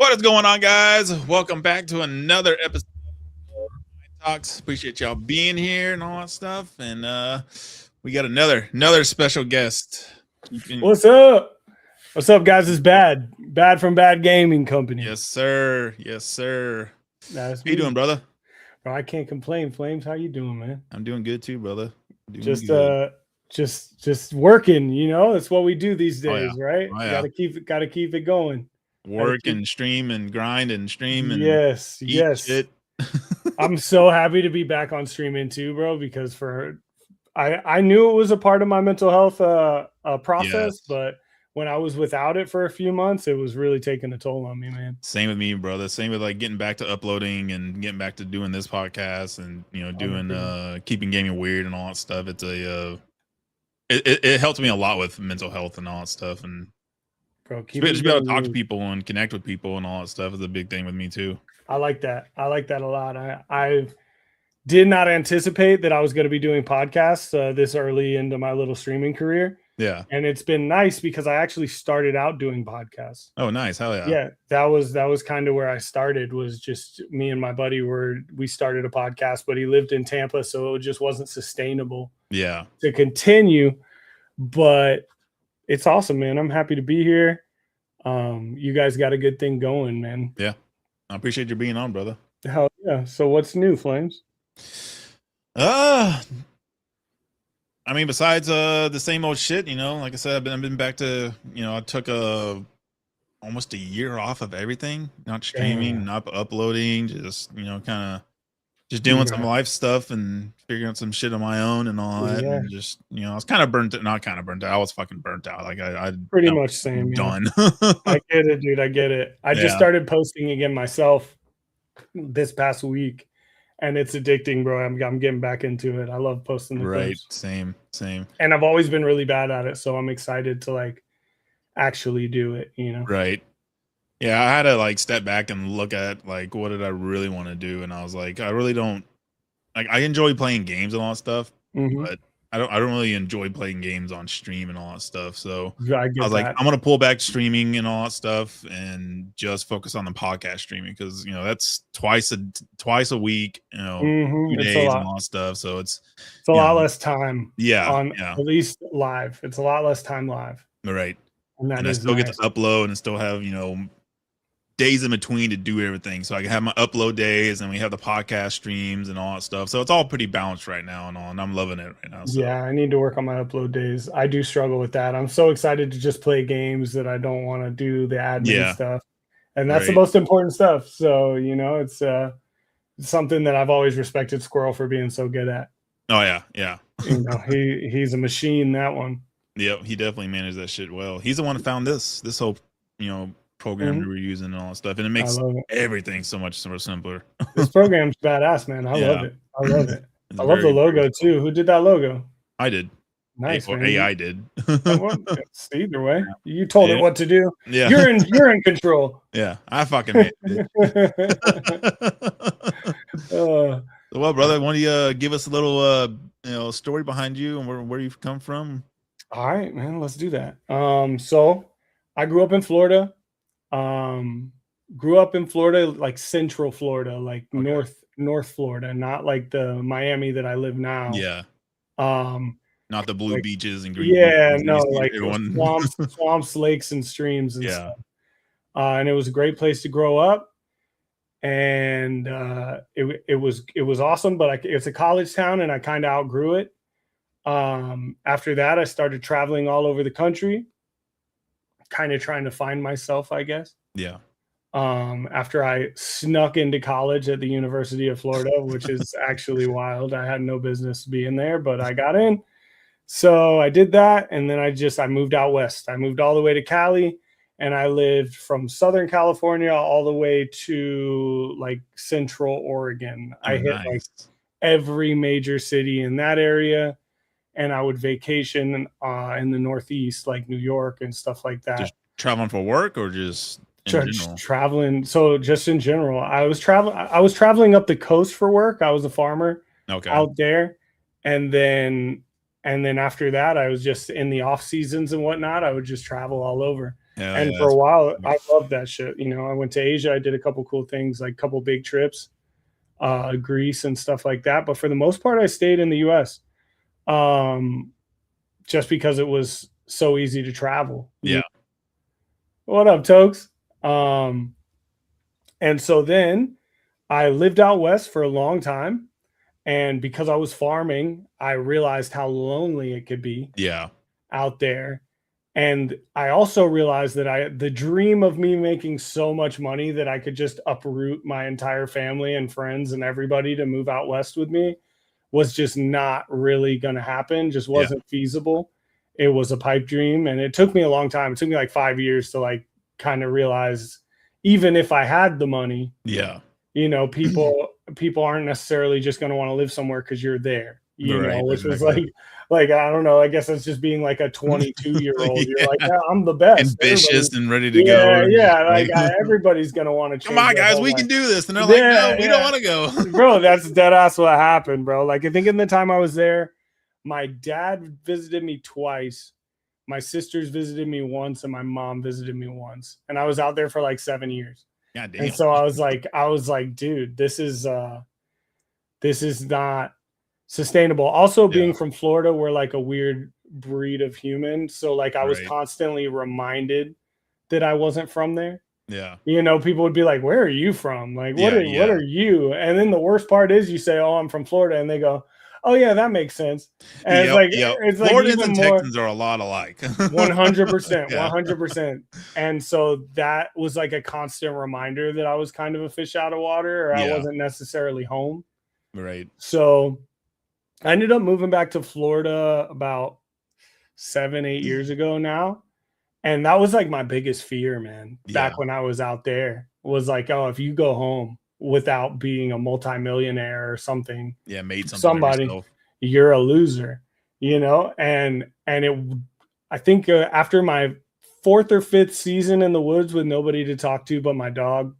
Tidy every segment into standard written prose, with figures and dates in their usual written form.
What is going on, guys? Welcome back to another episode of My Talks. Appreciate y'all being here and all that stuff. And we got another special guest. What's up? What's up, guys? It's Bad from Bad Gaming Company. Yes, sir. Yes, sir. That's How you doing, brother? Bro, I can't complain. Flames, how you doing, man? I'm doing good too, brother. Just working. You know, it's what we do these days, right? Oh, yeah. Gotta keep it going. Work and stream and grind and stream and yes. shit. I'm so happy to be back on streaming too, bro. Because I knew it was a part of my mental health process, but when I was without it for a few months, it was really taking a toll on me, man. Same with me, brother. Same with like getting back to uploading and getting back to doing this podcast and doing keeping gaming weird and all that stuff. It's it helps me a lot with mental health and all that stuff, and just be able to talk to people and connect with people and all that stuff is a big thing with me too. I like that a lot. I did not anticipate that I was going to be doing podcasts this early into my little streaming career. Yeah. And it's been nice because I actually started out doing podcasts. Oh, nice. Hell yeah. Yeah. That was kind of where I started, was just me and my buddy we started a podcast, but he lived in Tampa, so it just wasn't sustainable. Yeah. To continue. But it's awesome, man. I'm happy to be here. You guys got a good thing going, man. Yeah. I appreciate you being on, brother. Hell yeah. So what's new, Flames? I mean, besides the same old shit, like I said, I've been back to, I took almost a year off of everything, not streaming, not uploading, just, kind of just doing some life stuff and figuring out some shit on my own and all that. And just, I was kind of burnt out. I was fucking burnt out. Like I pretty much same. Done. I get it, dude. I get it. I just started posting again myself this past week. And it's addicting, bro. I'm getting back into it. I love posting the clips. Same. And I've always been really bad at it, so I'm excited to like actually do it, Right. Yeah, I had to like step back and look at like what did I really want to do, and I was like, I really don't like. I enjoy playing games and all that stuff, but I don't really enjoy playing games on stream and all that stuff. So I was like, I'm gonna pull back streaming and all that stuff and just focus on the podcast streaming, because that's twice a week, 2 days and all that stuff. So it's a lot less time. At least live. It's a lot less time live. Right. And I still get to upload and still have days in between to do everything, so I can have my upload days and we have the podcast streams and all that stuff. So it's all pretty balanced right now and I'm loving it right now. So. Yeah, I need to work on my upload days. I do struggle with that. I'm so excited to just play games that I don't want to do the admin stuff, and that's the most important stuff. So it's something that I've always respected Squirrel for being so good at. Oh yeah. He's a machine, that one. Yep, he definitely managed that shit well. He's the one who found this whole program we were using and all that stuff, and it makes everything so much more simpler. This program's badass, man. I love it. I love the logo too. Who did that logo? I did. Nice. AI did. Either way, you told it what to do. Yeah, you're in control. Yeah, I fucking made it. Well, brother, why don't you give us a little story behind you and where you've come from? All right, man. Let's do that. So I grew up in Florida. Like Central Florida, like North Florida, not like the Miami that I live now. Yeah. Not the blue beaches and green. Yeah, no, like swamps, lakes, and streams and stuff. And it was a great place to grow up. And it was awesome, but it's a college town, and I kind of outgrew it. After that, I started traveling all over the country, kind of trying to find myself, I guess. Yeah. After I snuck into college at the University of Florida, which is actually wild. I had no business being there, but I got in. So I did that, and then I moved out west. I moved all the way to Cali, and I lived from Southern California all the way to like Central Oregon. I hit like every major city in that area, and I would vacation in the Northeast, like New York and stuff like that. Just traveling for work or just traveling? So just in general, I was traveling up the coast for work. I was a farmer out there, and then after that, I was just in the off seasons and whatnot. I would just travel all over. Hell And yeah, for a that's while, pretty I loved that shit. You know, I went to Asia. I did a couple cool things, like a couple big trips, Greece and stuff like that. But for the most part, I stayed in the U.S. Um, just because it was so easy to travel. yeah, What up, Tokes? Um, and so then I lived out west for a long time. And because I was farming, I realized how lonely it could be yeah, out there. And I also realized that the dream of me making so much money that I could just uproot my entire family and friends and everybody to move out west with me was just not really going to happen, just yeah, wasn't feasible. It was a pipe dream, and it took me a long time. It took me like 5 years to like kind of realize, even if I had the money, yeah. you know, people aren't necessarily just going to want to live somewhere because you're there, you know, Right, which was exactly. like I don't know, I guess it's just being like a 22-year-old. You're like, Yeah, yeah, I'm the best, everybody. ambitious and ready to Yeah, go, and yeah, just like like, everybody's going to want to come change on, their guys, whole we life. can do this. And they're like, no, Yeah, we don't yeah, want to go. bro, that's dead ass what happened, bro. Like I think in the time I was there, my dad visited me twice, my sisters visited me once, and my mom visited me once, and I was out there for like 7 years. God And damn. so I was like, dude, this is not sustainable. Also, Yeah, being from Florida, we're like a weird breed of human. So like I was right. constantly reminded that I wasn't from there. Yeah, You know, people would be like, "Where are you from? Like, yeah, what yeah. are you?" And then the worst part is you say, "Oh, I'm from Florida," and they go, "Oh yeah, that makes sense." And Yep, yep. it's like Floridians even and more Texans are a lot alike. 100%, Yeah, 100%. And so that was like a constant reminder that I was kind of a fish out of water, or I yeah, wasn't necessarily home. right. So I ended up moving back to Florida about 7, 8 years ago now. And that was like my biggest fear, man, Yeah, back when I was out there was like, oh, if you go home without being a multimillionaire or something, yeah, made something of somebody, yourself. you're a loser, you know? And I think after my fourth or fifth season in the woods with nobody to talk to but my dog,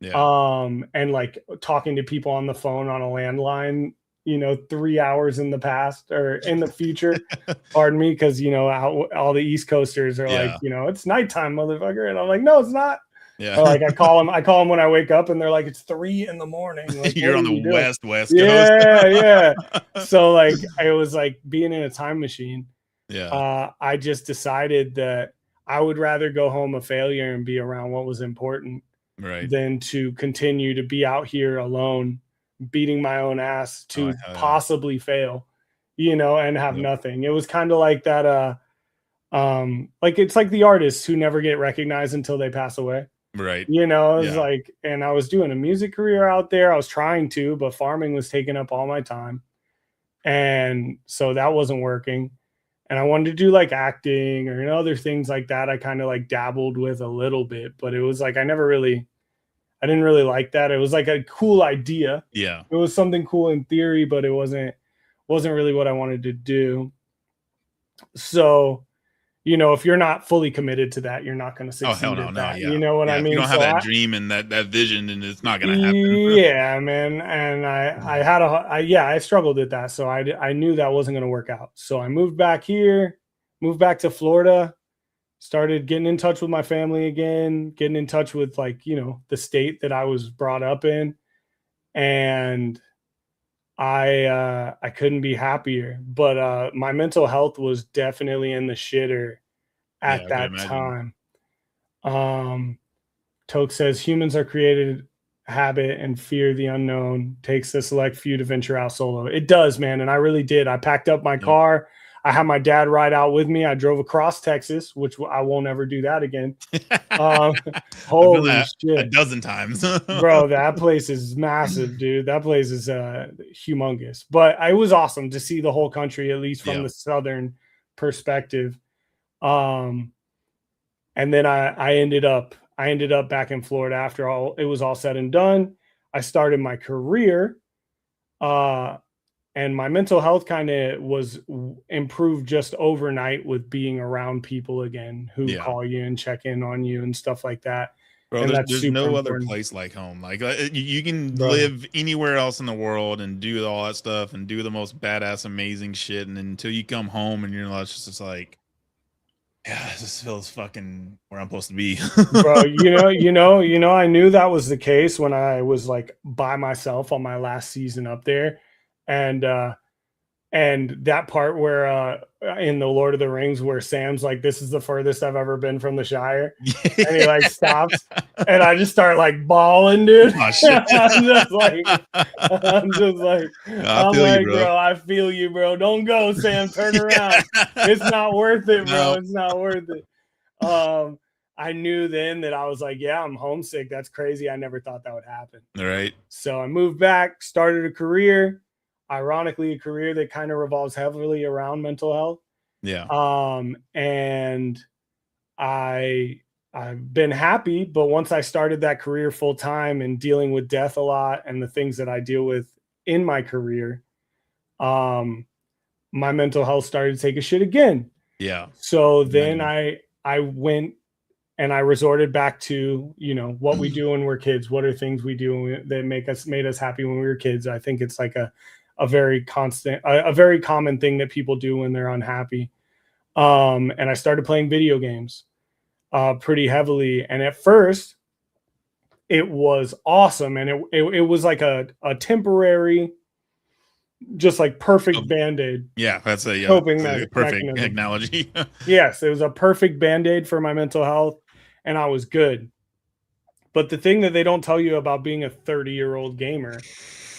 Yeah. and like talking to people on the phone on a landline, you know, 3 hours in the past or in the future, pardon me, because you know all the East Coasters are like, Yeah, you know, it's nighttime, motherfucker, and I'm like, no, it's not. yeah. Or like I call them when I wake up, and they're like, it's 3 in the morning. Like, what You're are on you the doing? West Coast. Yeah, yeah. So like, it was like being in a time machine. Yeah, I just decided that I would rather go home a failure and be around what was important right. than to continue to be out here alone, beating my own ass Oh, to hell yeah. possibly fail, you know, and have Yep. nothing. It was kind of like that, like it's like the artists who never get recognized until they pass away. Right. You know, it was Yeah. like, and I was doing a music career out there. I was trying to, but farming was taking up all my time. And so that wasn't working. And I wanted to do like acting or, you know, other things like that. I kind of like dabbled with a little bit, but it was like I didn't really like that. It was like a cool idea. Yeah. It was something cool in theory, but it wasn't really what I wanted to do. So, you know, if you're not fully committed to that, you're not going to Oh, hell succeed no, at no, that. You yeah. know what I Yeah, if you mean? don't have So that I dream and that vision, then it's not gonna happen. yeah, man, and I struggled with that. So I knew that wasn't going to work out. So I moved back here, moved back to Florida, started getting in touch with my family again, getting in touch with like, you know, the state that I was brought up in, and I couldn't be happier. But my mental health was definitely in the shitter Yeah, at I could that imagine. time. Um Toke says humans are created habit and fear the unknown takes a select few to venture out solo. It does, man. And I really did. I packed up my Yep. car. I had my dad ride out with me. I drove across Texas, which I won't ever do that again. Um, I've done holy that a shit, dozen times. bro. That place is massive, dude. That place is humongous. But it was awesome to see the whole country, at least from Yeah. the southern perspective. Um, and then I ended up back in Florida after all it was all said and done. I started my career, uh, and my mental health kind of was improved just overnight with being around people again who Yeah. call you and check in on you and stuff like that. Bro, And that's there's super no other important, place like home. Like, you can bro. live anywhere else in the world and do all that stuff and do the most badass, amazing shit, and until you come home and you're not just like, Yeah, this feels fucking where I'm supposed to be. Bro, I knew that was the case when I was like by myself on my last season up there. And that part where in the Lord of the Rings where Sam's like, this is the furthest I've ever been from the Shire. And he like stops and I just start like bawling, dude. Oh shit. I'm just like, I'm just like, No, I I'm feel you, like, bro. bro, I feel you, bro. Don't go, Sam. Turn around. It's not worth it, bro. No. It's not worth it. I knew then that I was like, yeah, I'm homesick. That's crazy. I never thought that would happen. All right. So I moved back, started a career, ironically, a career that kind of revolves heavily around mental health. Yeah. And I've been happy, but once I started that career full time and dealing with death a lot and the things that I deal with in my career, my mental health started to take a shit again. Yeah. So then I went and I resorted back to, what we do when we're kids. What are things we do that made us happy when we were kids? I think it's like a very constant, a very common thing that people do when they're unhappy. And I started playing video games pretty heavily. And at first, it was awesome, and it was like a temporary, just like perfect band-aid. Yeah, that's a coping perfect mechanism. analogy. Yes, it was a perfect band-aid for my mental health, and I was good. But the thing that they don't tell you about being a 30-year-old gamer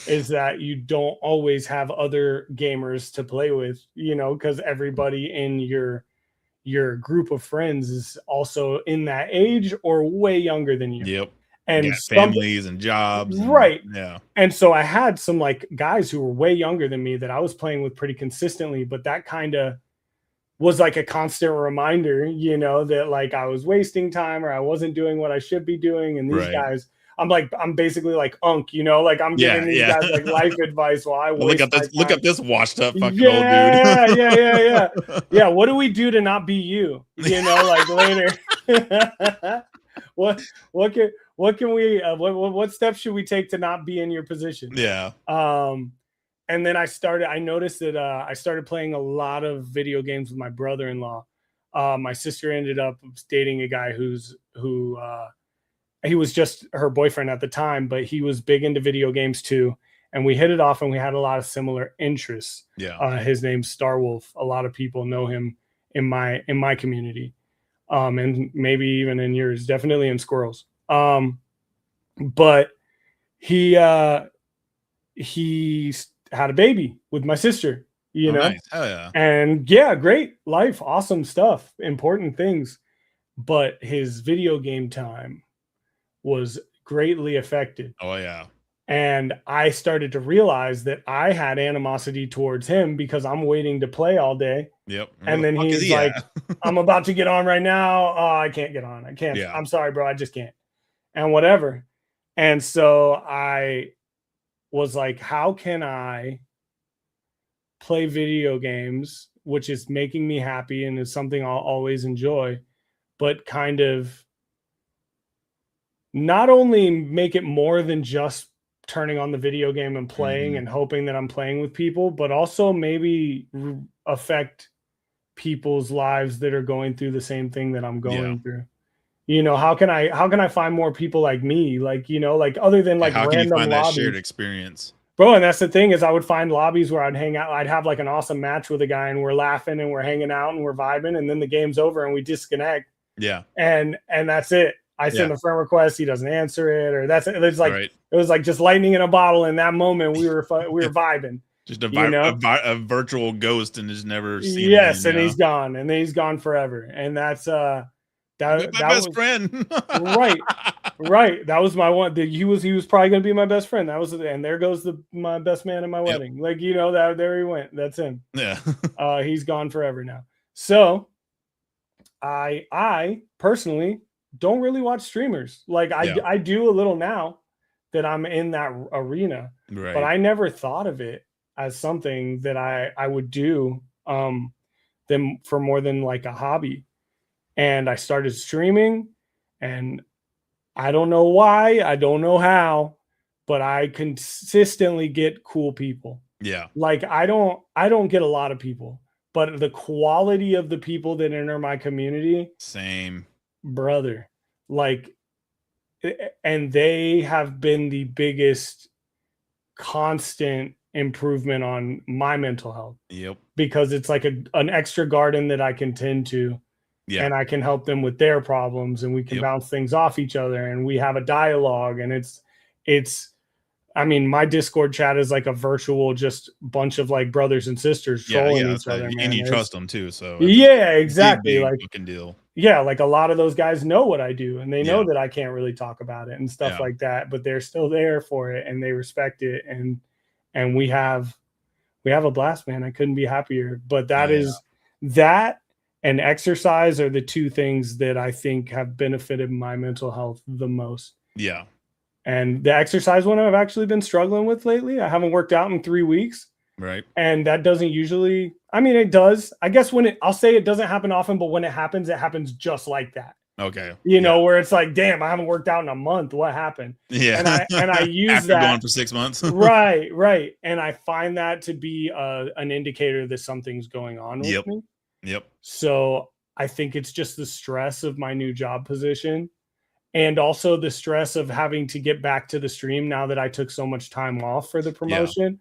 is that you don't always have other gamers to play with, because everybody in your group of friends is also in that age or way younger than you. Yep. And Yeah, families and jobs. right. Yeah. And so I had some like guys who were way younger than me that I was playing with pretty consistently, but that kind of was like a constant reminder, that like I was wasting time or I wasn't doing what I should be doing. And these guys, I'm basically like like I'm giving these guys like life advice while I waste look at this washed up fucking old dude. Yeah. What do we do to not be you? Like later. what can we what steps should we take to not be in your position? Yeah. And then I noticed that I started playing a lot of video games with my brother-in-law. My sister ended up dating a guy who he was just her boyfriend at the time, but he was big into video games too. And we hit it off and we had a lot of similar interests. Yeah. His name's Starwolf. A lot of people know him in my community. And maybe even in yours, definitely in Squirrels. But he had a baby with my sister, Nice. Hell yeah. and yeah, great life, awesome stuff, important things. But his video game time was greatly affected. Oh yeah. And I started to realize that I had animosity towards him because I'm waiting to play all day. Yep. And then he's like, I'm about to get on right now. Oh, I can't get on. I can't. Yeah. I'm sorry, bro. I just can't. And whatever. And so I was like, how can I play video games, which is making me happy and is something I'll always enjoy, but kind of not only make it more than just turning on the video game and playing and hoping that I'm playing with people, but also maybe affect people's lives that are going through the same thing that I'm going through. How can I find more people like me? Like, like other than like how random can you find lobbies. That shared experience? Bro, and that's the thing is I would find lobbies where I'd hang out. I'd have like an awesome match with a guy and we're laughing and we're hanging out and we're vibing, and then the game's over and we disconnect. Yeah. And that's it. I send a friend request, he doesn't answer it, or it's like it was like just lightning in a bottle. In that moment, we were vibing. Just a virtual ghost and just never seen. Yes, and he's gone, and he's gone forever. And that's that my best friend. right. That was my one. He was probably gonna be my best friend. That was, and there goes my best man at my wedding. Like that there he went. That's him. Yeah. He's gone forever now. So I personally don't really watch streamers. Like I do a little now that I'm in that arena, but I never thought of it as something that I would do them for more than like a hobby. And I started streaming, and I don't know why, I don't know how, but I consistently get cool people. Yeah. Like I don't get a lot of people, but the quality of the people that enter my community, same, brother, like, and they have been the biggest constant improvement on my mental health. Yep. Because it's like an extra garden that I can tend to, Yeah. and I can help them with their problems, and we can bounce things off each other, and we have a dialogue. And it's I mean, my Discord chat is like a virtual just bunch of like brothers and sisters trolling each other, man. And you trust them too, so yeah, exactly. big like fucking deal. Yeah, like a lot of those guys know what I do, and they know Yeah. that I can't really talk about it and stuff Yeah. like that, but they're still there for it, and they respect it, and we have a blast, man. I couldn't be happier. But that and exercise are the two things that I think have benefited my mental health the most. Yeah. And the exercise one I've actually been struggling with lately. I haven't worked out in 3 weeks. Right. And that doesn't usually, I mean, it does. I guess I'll say it doesn't happen often, but when it happens just like that. Okay. You know, where it's like, damn, I haven't worked out in a month. What happened? Yeah. And I use after that going for 6 months. right. And I find that to be an indicator that something's going on with me. Yep. So I think it's just the stress of my new job position, and also the stress of having to get back to the stream now that I took so much time off for the promotion,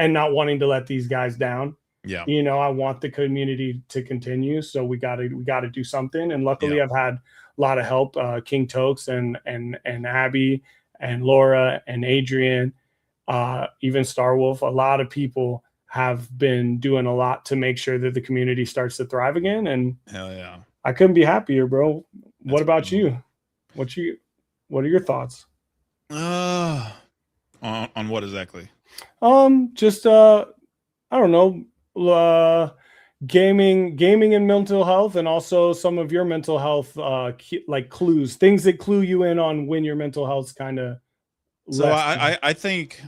and not wanting to let these guys down. Yeah. You know, I want the community to continue, so we got to do something. And luckily I've had a lot of help, King Tokes and Abby and Laura and Adrian, even Starwolf. A lot of people have been doing a lot to make sure that the community starts to thrive again. And hell yeah, I couldn't be happier, bro. What about you? What are your thoughts? On what exactly? Just I don't know, gaming and mental health, and also some of your mental health, like clues, things that clue you in on when your mental health's kind of. So I think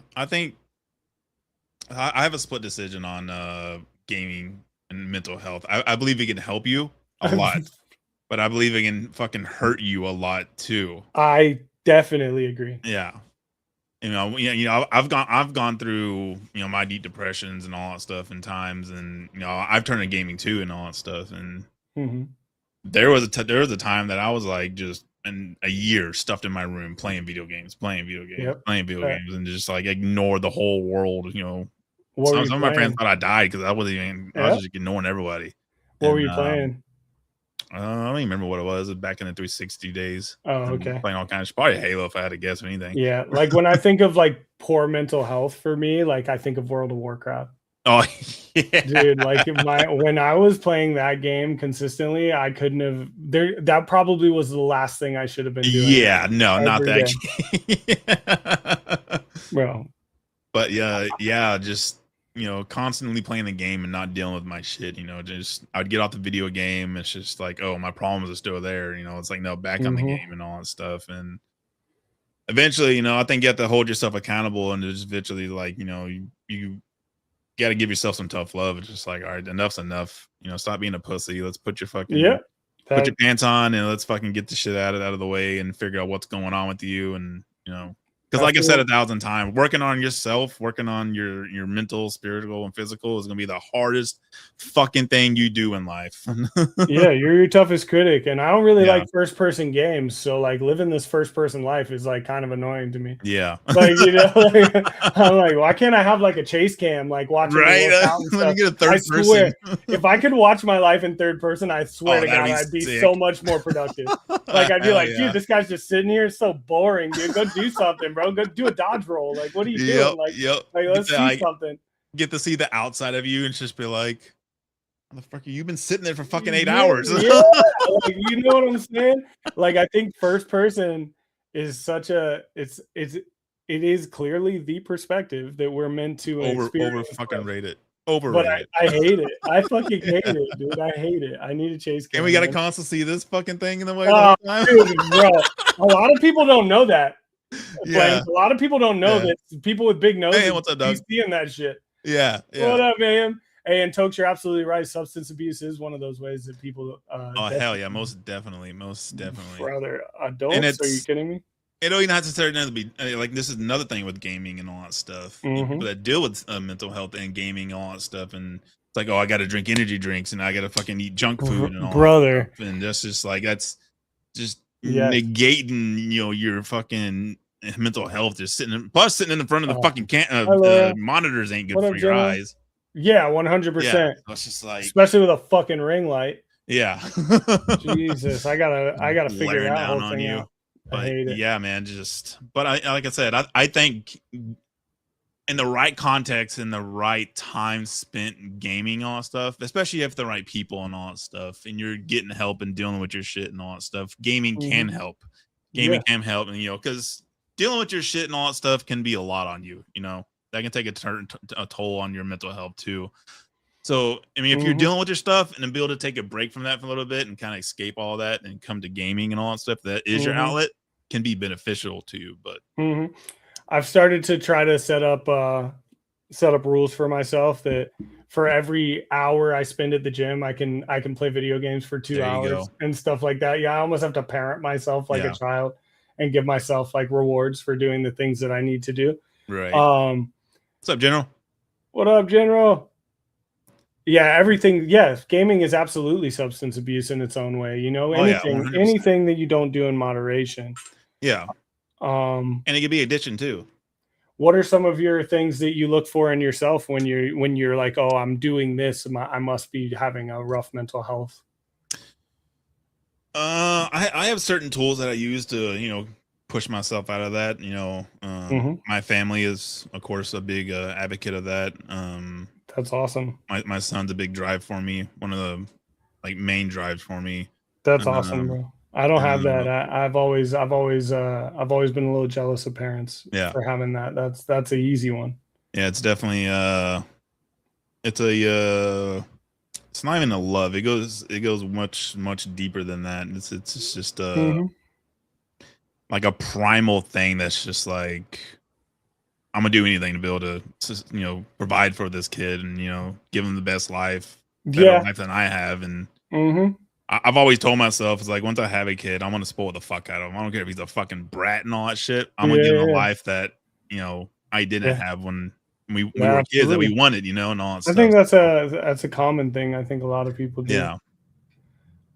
I have a split decision on gaming and mental health. I believe it can help you a lot, but I believe it can fucking hurt you a lot too. I definitely agree. Yeah. You know, I've gone through, you know, my deep depressions and all that stuff in times, and you know, I've turned to gaming too and all that stuff. And there was a time that I was like just a year stuffed in my room playing video games, and just like ignore the whole world. You know, some of my friends thought I died because I was just ignoring everybody. What were you playing? I don't even remember what it was. Back in the 360 days. Oh, okay. Playing all kinds of probably Halo if I had to guess anything. Yeah, like when I think of like poor mental health for me, like I think of World of Warcraft. Oh yeah, dude! Like when I was playing that game consistently, I couldn't have. That probably was the last thing I should have been doing. Yeah, no, not that game. Bro. But yeah, just you know, constantly playing the game and not dealing with my shit. You know, just I'd get off the video game. It's just like, oh, my problems are still there. You know, it's like no, back on the game and all that stuff. And eventually, you know, I think you have to hold yourself accountable and just eventually, like, you know, you got to give yourself some tough love. It's just like, all right, enough's enough. You know, stop being a pussy. Let's put your fucking put your pants on and let's fucking get the shit out of the way and figure out what's going on with you. And you know, because like I said 1,000 times, working on yourself, working on your mental, spiritual, and physical is gonna be the hardest fucking thing you do in life. Yeah, you're your toughest critic, and I don't really like first-person games, so like living this first-person life is like kind of annoying to me. Yeah, like you know, like, I'm like, why can't I have like a chase cam, like watching? Right, let me get a third person. Swear, if I could watch my life in third person, I swear to God, I'd be so much more productive. Like I'd be like, dude, this guy's just sitting here, it's so boring, dude. Go do something, bro. Go do a dodge roll. Like, what are you doing? Like, let's see something. Get to see the outside of you and just be like, motherfucker, you've been sitting there for fucking 8 hours. Like, you know what I'm saying? Like, I think first person is such a it is clearly the perspective that we're meant to over fucking rate it. Overrated. But I hate it. I fucking hate it, dude. I hate it. I need to chase cam. And we gotta constantly see this fucking thing in the way. Dude, bro. A lot of people don't know that. Yeah. A lot of people don't know that people with big noses. Hey, what's up, Doug? Seeing that shit. Yeah. What up, man? Hey, and Tokes, you're absolutely right. Substance abuse is one of those ways that people. Hell yeah, most definitely. Brother, adults? Are you kidding me? It don't even have to be like this is another thing with gaming and all that stuff. People that deal with mental health and gaming and all that stuff, and like, oh, I got to drink energy drinks and I got to fucking eat junk food and all that brother. stuff. And that's just like, that's just Yes. negating, your fucking mental health. Just sitting in the front of the fucking monitors ain't good for your eyes. Yeah, 100%. Yeah, it's just like, especially with a fucking ring light. Yeah. Jesus, I gotta figure that whole thing out. But I hate it. Yeah, man, but like I said, I think in the right context, in the right time spent gaming all that stuff, especially if the right people and all that stuff, and you're getting help and dealing with your shit and all that stuff, gaming can help. Gaming can help, and because dealing with your shit and all that stuff can be a lot on you. That can take a toll on your mental health too. So, I mean, if you're dealing with your stuff and then be able to take a break from that for a little bit and kind of escape all that and come to gaming and all that stuff, that is your outlet, can be beneficial to you. But I've started to try to set up rules for myself that for every hour I spend at the gym, I can play video games for 2 hours and stuff like that. Yeah, I almost have to parent myself like a child and give myself like rewards for doing the things that I need to do. Right. What's up, General? What up, General? Yeah, everything. Yes, gaming is absolutely substance abuse in its own way. Anything that you don't do in moderation. Yeah. And it could be addiction too. What are some of your things that you look for in yourself when you're like, oh, I'm doing this, I must be having a rough mental health? I have certain tools that I use to push myself out of that. My family is, of course, a big advocate of that. That's awesome. My son's a big drive for me. One of the main drives for me. That's awesome, bro. I don't have that. I've always been a little jealous of parents for having that. That's an easy one. Yeah, it's definitely it's not even a love. It goes much deeper than that. It's just like a primal thing that's just like, I'm gonna do anything to be able to provide for this kid and give him the best life, better life than I have. And I've always told myself, it's like, once I have a kid, I'm gonna spoil the fuck out of him. I don't care if he's a fucking brat and all that shit. I'm gonna give him a life that I didn't have when we were kids, that we wanted, and all that stuff. I think that's a common thing. I think a lot of people do. Yeah.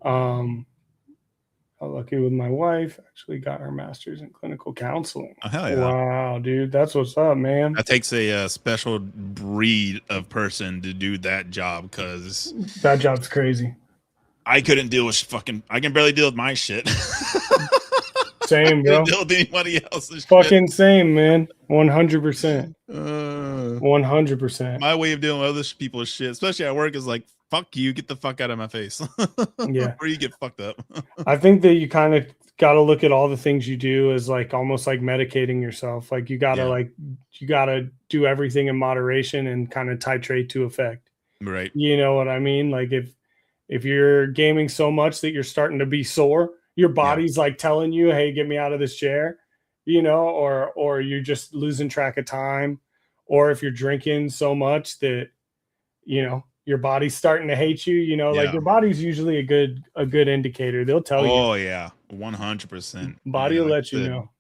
I'm lucky with my wife. Actually got her master's in clinical counseling. Oh, hell yeah. Wow, dude. That's what's up, man. That takes a special breed of person to do that job, because that job's crazy. I couldn't deal with I can barely deal with my shit. Same, bro. Deal with anybody else's fucking shit. Same, man. 100%. 100%. My way of dealing with other people's shit, especially at work, is like, fuck you, get the fuck out of my face. Yeah. Or you get fucked up. I think that you kind of got to look at all the things you do as like almost like medicating yourself. Like you got to do everything in moderation and kind of titrate to effect. Right. You know what I mean? Like if you're gaming so much that you're starting to be sore, your body's like telling you, hey, get me out of this chair, or you're just losing track of time. Or if you're drinking so much that, your body's starting to hate you, like your body's usually a good indicator. They'll tell you. Oh yeah. 100%. Body will let you know.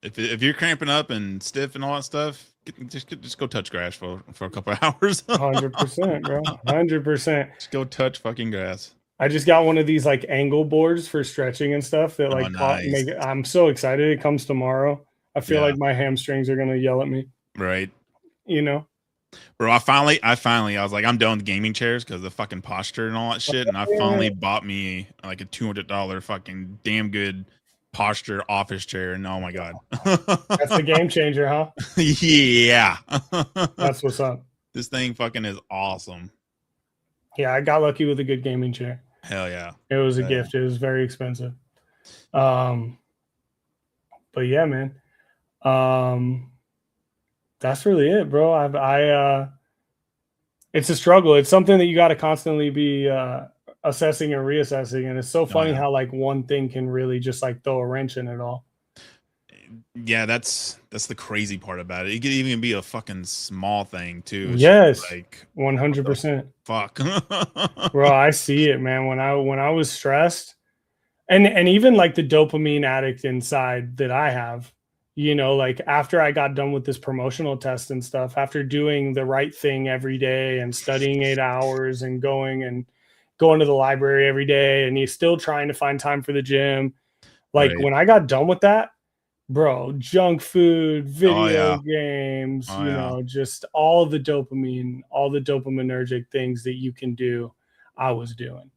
If you're cramping up and stiff and all that stuff, just go touch grass for a couple of hours. 100%, bro. 100%. Just go touch fucking grass. I just got one of these like angle boards for stretching and stuff that nice. I'm so excited. It comes tomorrow. I feel like my hamstrings are gonna yell at me. Right. Bro, I was like, I'm done with gaming chairs because the fucking posture and all that shit. And I finally bought me like a $200 fucking damn good posture office chair. And oh my God. That's the game changer, huh? Yeah. That's what's up. This thing fucking is awesome. Yeah, I got lucky with a good gaming chair. Hell yeah. It was a gift. It was very expensive. But yeah, man. That's really it, bro. It's a struggle. It's something that you got to constantly be assessing and reassessing. And it's so funny how like one thing can really just like throw a wrench in it all. Yeah, that's the crazy part about it. It could even be a fucking small thing too. It's yes, like 100%. Fuck, bro. I see it, man. When I was stressed, and even like the dopamine addict inside that I have, you know, like after I got done with this promotional test and stuff, after doing the right thing every day and studying 8 hours and going to the library every day, and he's still trying to find time for the gym. Like Right. when I got done with that, bro, junk food, Oh video yeah. games, Oh you yeah. know, just all the dopamine, all the dopaminergic things that you can do, I was doing.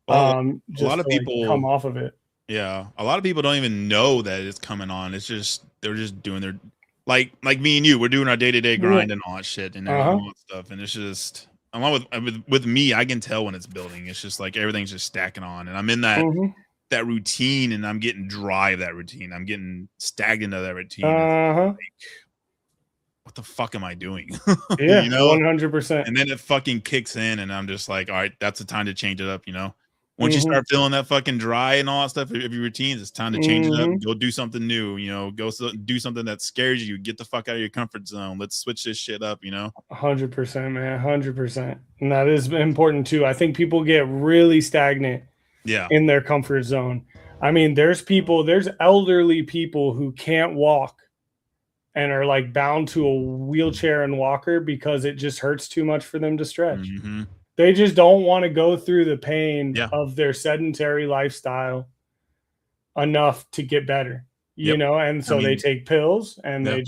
Well, a lot Just of to like come people, off of it. yeah, a lot of people don't even know that it's coming on. It's just they're just doing their like me and you. We're doing our day-to-day Yeah. grind and all that shit and Uh-huh. all that stuff. And it's just along with me, I can tell when it's building. It's just like everything's just stacking on, and I'm in Mhm. that routine, and I'm getting dry of that routine. I'm getting stagnant of that routine. It's Uh-huh. like, what the fuck am I doing? Yeah, You know? 100%. And then it fucking kicks in, and I'm just like, all right, that's the time to change it up, you know? Once you Mhm. start feeling that fucking dry and all that stuff of your routines, it's time to change it up. Mhm. Go do something new, you know? Do something that scares you. Get the fuck out of your comfort zone. Let's switch this shit up, you know? 100%, man. 100%. And that is important too. I think people get really stagnant Yeah. in their comfort zone. I mean, there's elderly people who can't walk and are like bound to a wheelchair and walker because it just hurts too much for them to stretch. Hmm. They just don't want to go through the pain Yeah. of their sedentary lifestyle enough to get better, you Yep. know? And I so they mean, take pills and yeah.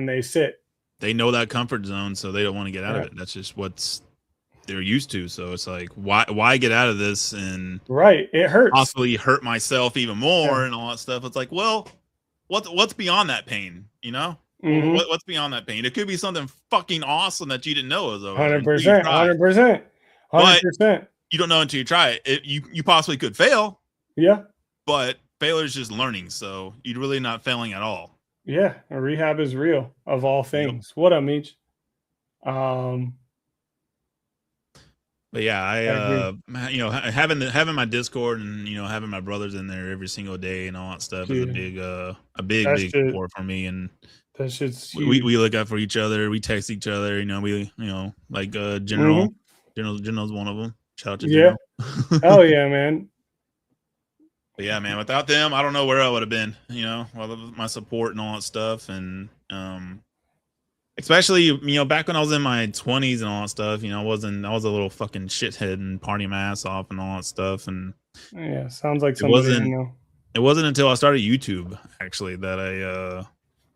they sit. They know that comfort zone, so they don't want to get out of Yeah. it. That's just what's they're used to. So it's like, why get out of this and Right. It hurts. possibly hurt myself even Yeah. more and all that stuff? It's like, well, what's beyond that pain? You know, Mhm. what's beyond that pain? It could be something fucking awesome that you didn't know was over there until you 100%, try it. 100%, But 100%. you don't know until you try it. You possibly could fail, Yeah. but failure is just learning. So you're really not failing at all. Yeah. Rehab is real of all Yep. things. What up, Meech? Um, But yeah, I agree. you know, having my Discord and you know having my brothers in there every single day and all that stuff is Dude, a that big shit support for me. And that shit's huge. we look out for each other. We text each other. You know, you know like Mhm. General's one of them. Shout out to Yeah. General. Hell yeah, man. But yeah, man, without them, I don't know where I would have been. You know, well, my support and all that stuff, and especially you know back when I was in my 20s and all that stuff. You know, I was a little fucking shithead and party my ass off and all that stuff, and Yeah, sounds like it somebody I wasn't know. it wasn't until I started YouTube actually that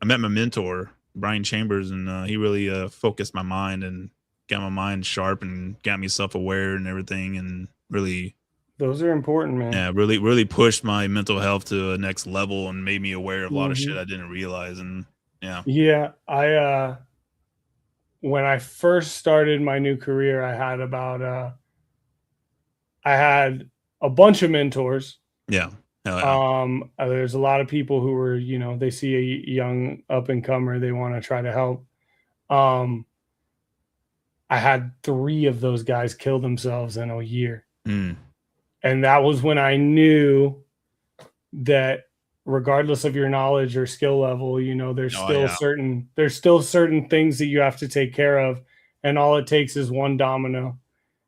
I met my mentor Brian Chambers, and he really focused my mind and got my mind sharp and got me self aware and everything, and really Those are important, man. yeah, really pushed my mental health to a next level and made me aware of a lot of shit Mhm. I didn't realize. And yeah, Yeah, when I first started my new career, I had a bunch of mentors. yeah, hell yeah, There's a lot of people who were, you know, they see a young up and comer, they want to try to help. Um, I had 3 of those guys kill themselves in a year. mm. And that was when I knew that regardless of your knowledge or skill level, you know, Oh yeah, there's still certain things that you have to take care of. And all it takes is one domino,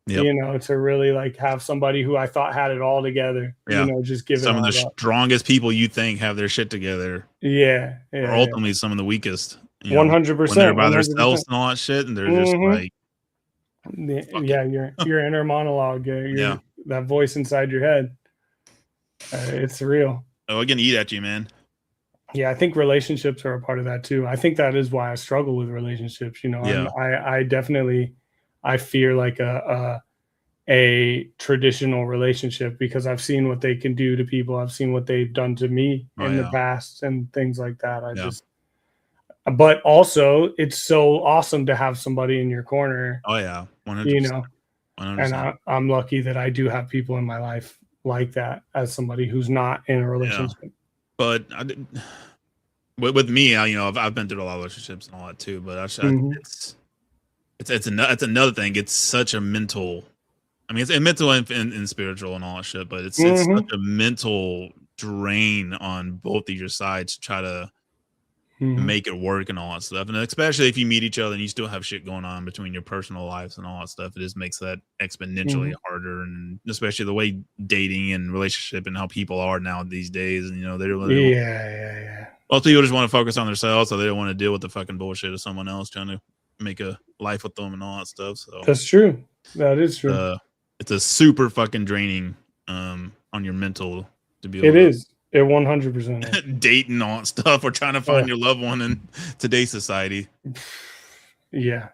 yep, you know, to really like have somebody who I thought had it all together, you yeah. know, just give it Some of the all up. strongest people you think have their shit together Yeah, are yeah, yeah. ultimately some of the weakest. You know, when they're 100%, by 100%. themselves and all that shit, and they're just Mhm. like, fuck it, Yeah, your inner monologue, your yeah. that voice inside your head. It's real. Oh, I can eat at you, man. Yeah, I think relationships are a part of that too. I think that is why I struggle with relationships. You know, Yeah, I definitely I fear like a traditional relationship because I've seen what they can do to people. I've seen what they've done to me oh in the yeah, past and things like that. yeah, But also it's so awesome to have somebody in your corner, oh yeah, you 100%, know. And 100%. I'm lucky that I do have people in my life like that as somebody who's not in a Yeah, relationship. but with me, you know, I've been through a lot of relationships and all that too. But Mhm. it's another thing. It's such a mental. I mean, it's a mental and spiritual and all that shit. But it's such Mhm. a mental drain on both of your sides to try to Mhm. make it work and all that stuff. And especially if you meet each other and you still have shit going on between your personal lives and all that stuff, it just makes that exponentially Mhm. harder. And especially the way dating and relationship and how people are now these days. And you know, they don't Yeah, yeah, yeah. Most people just want to focus on themselves, so they don't want to deal with the fucking bullshit of someone else trying to make a life with them and all that stuff. So that's true. That is true. It's a super fucking draining on your mental to be It able is. It 100% to date and all that stuff, or trying to find your loved one in today's society. Yeah.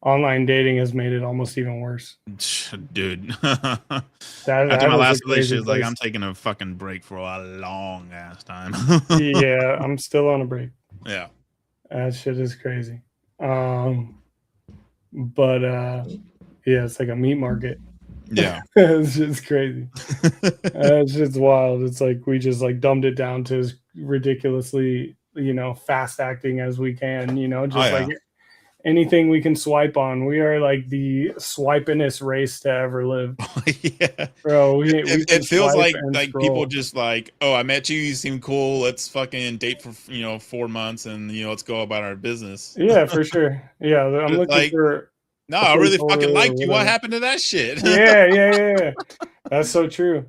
Online dating has made it almost even worse. Dude. After my last relationship, like, I'm taking a fucking break for a long ass time. Yeah, I'm still on a break. Yeah. That shit is crazy. But yeah, it's like a meat market. Yeah. It's just crazy. It's just wild. It's like we just like dumbed it down to as ridiculously, fast acting as we can, just like anything we can swipe on. We are like the swipingest race to ever live. Yeah, Bro, it feels like scroll. people just like, oh, I met you seem cool, let's fucking date for 4 months and let's go about our business. Yeah, for sure. Yeah, I'm looking like, for no, I really fucking liked you. What happened to that shit? Yeah. That's so true.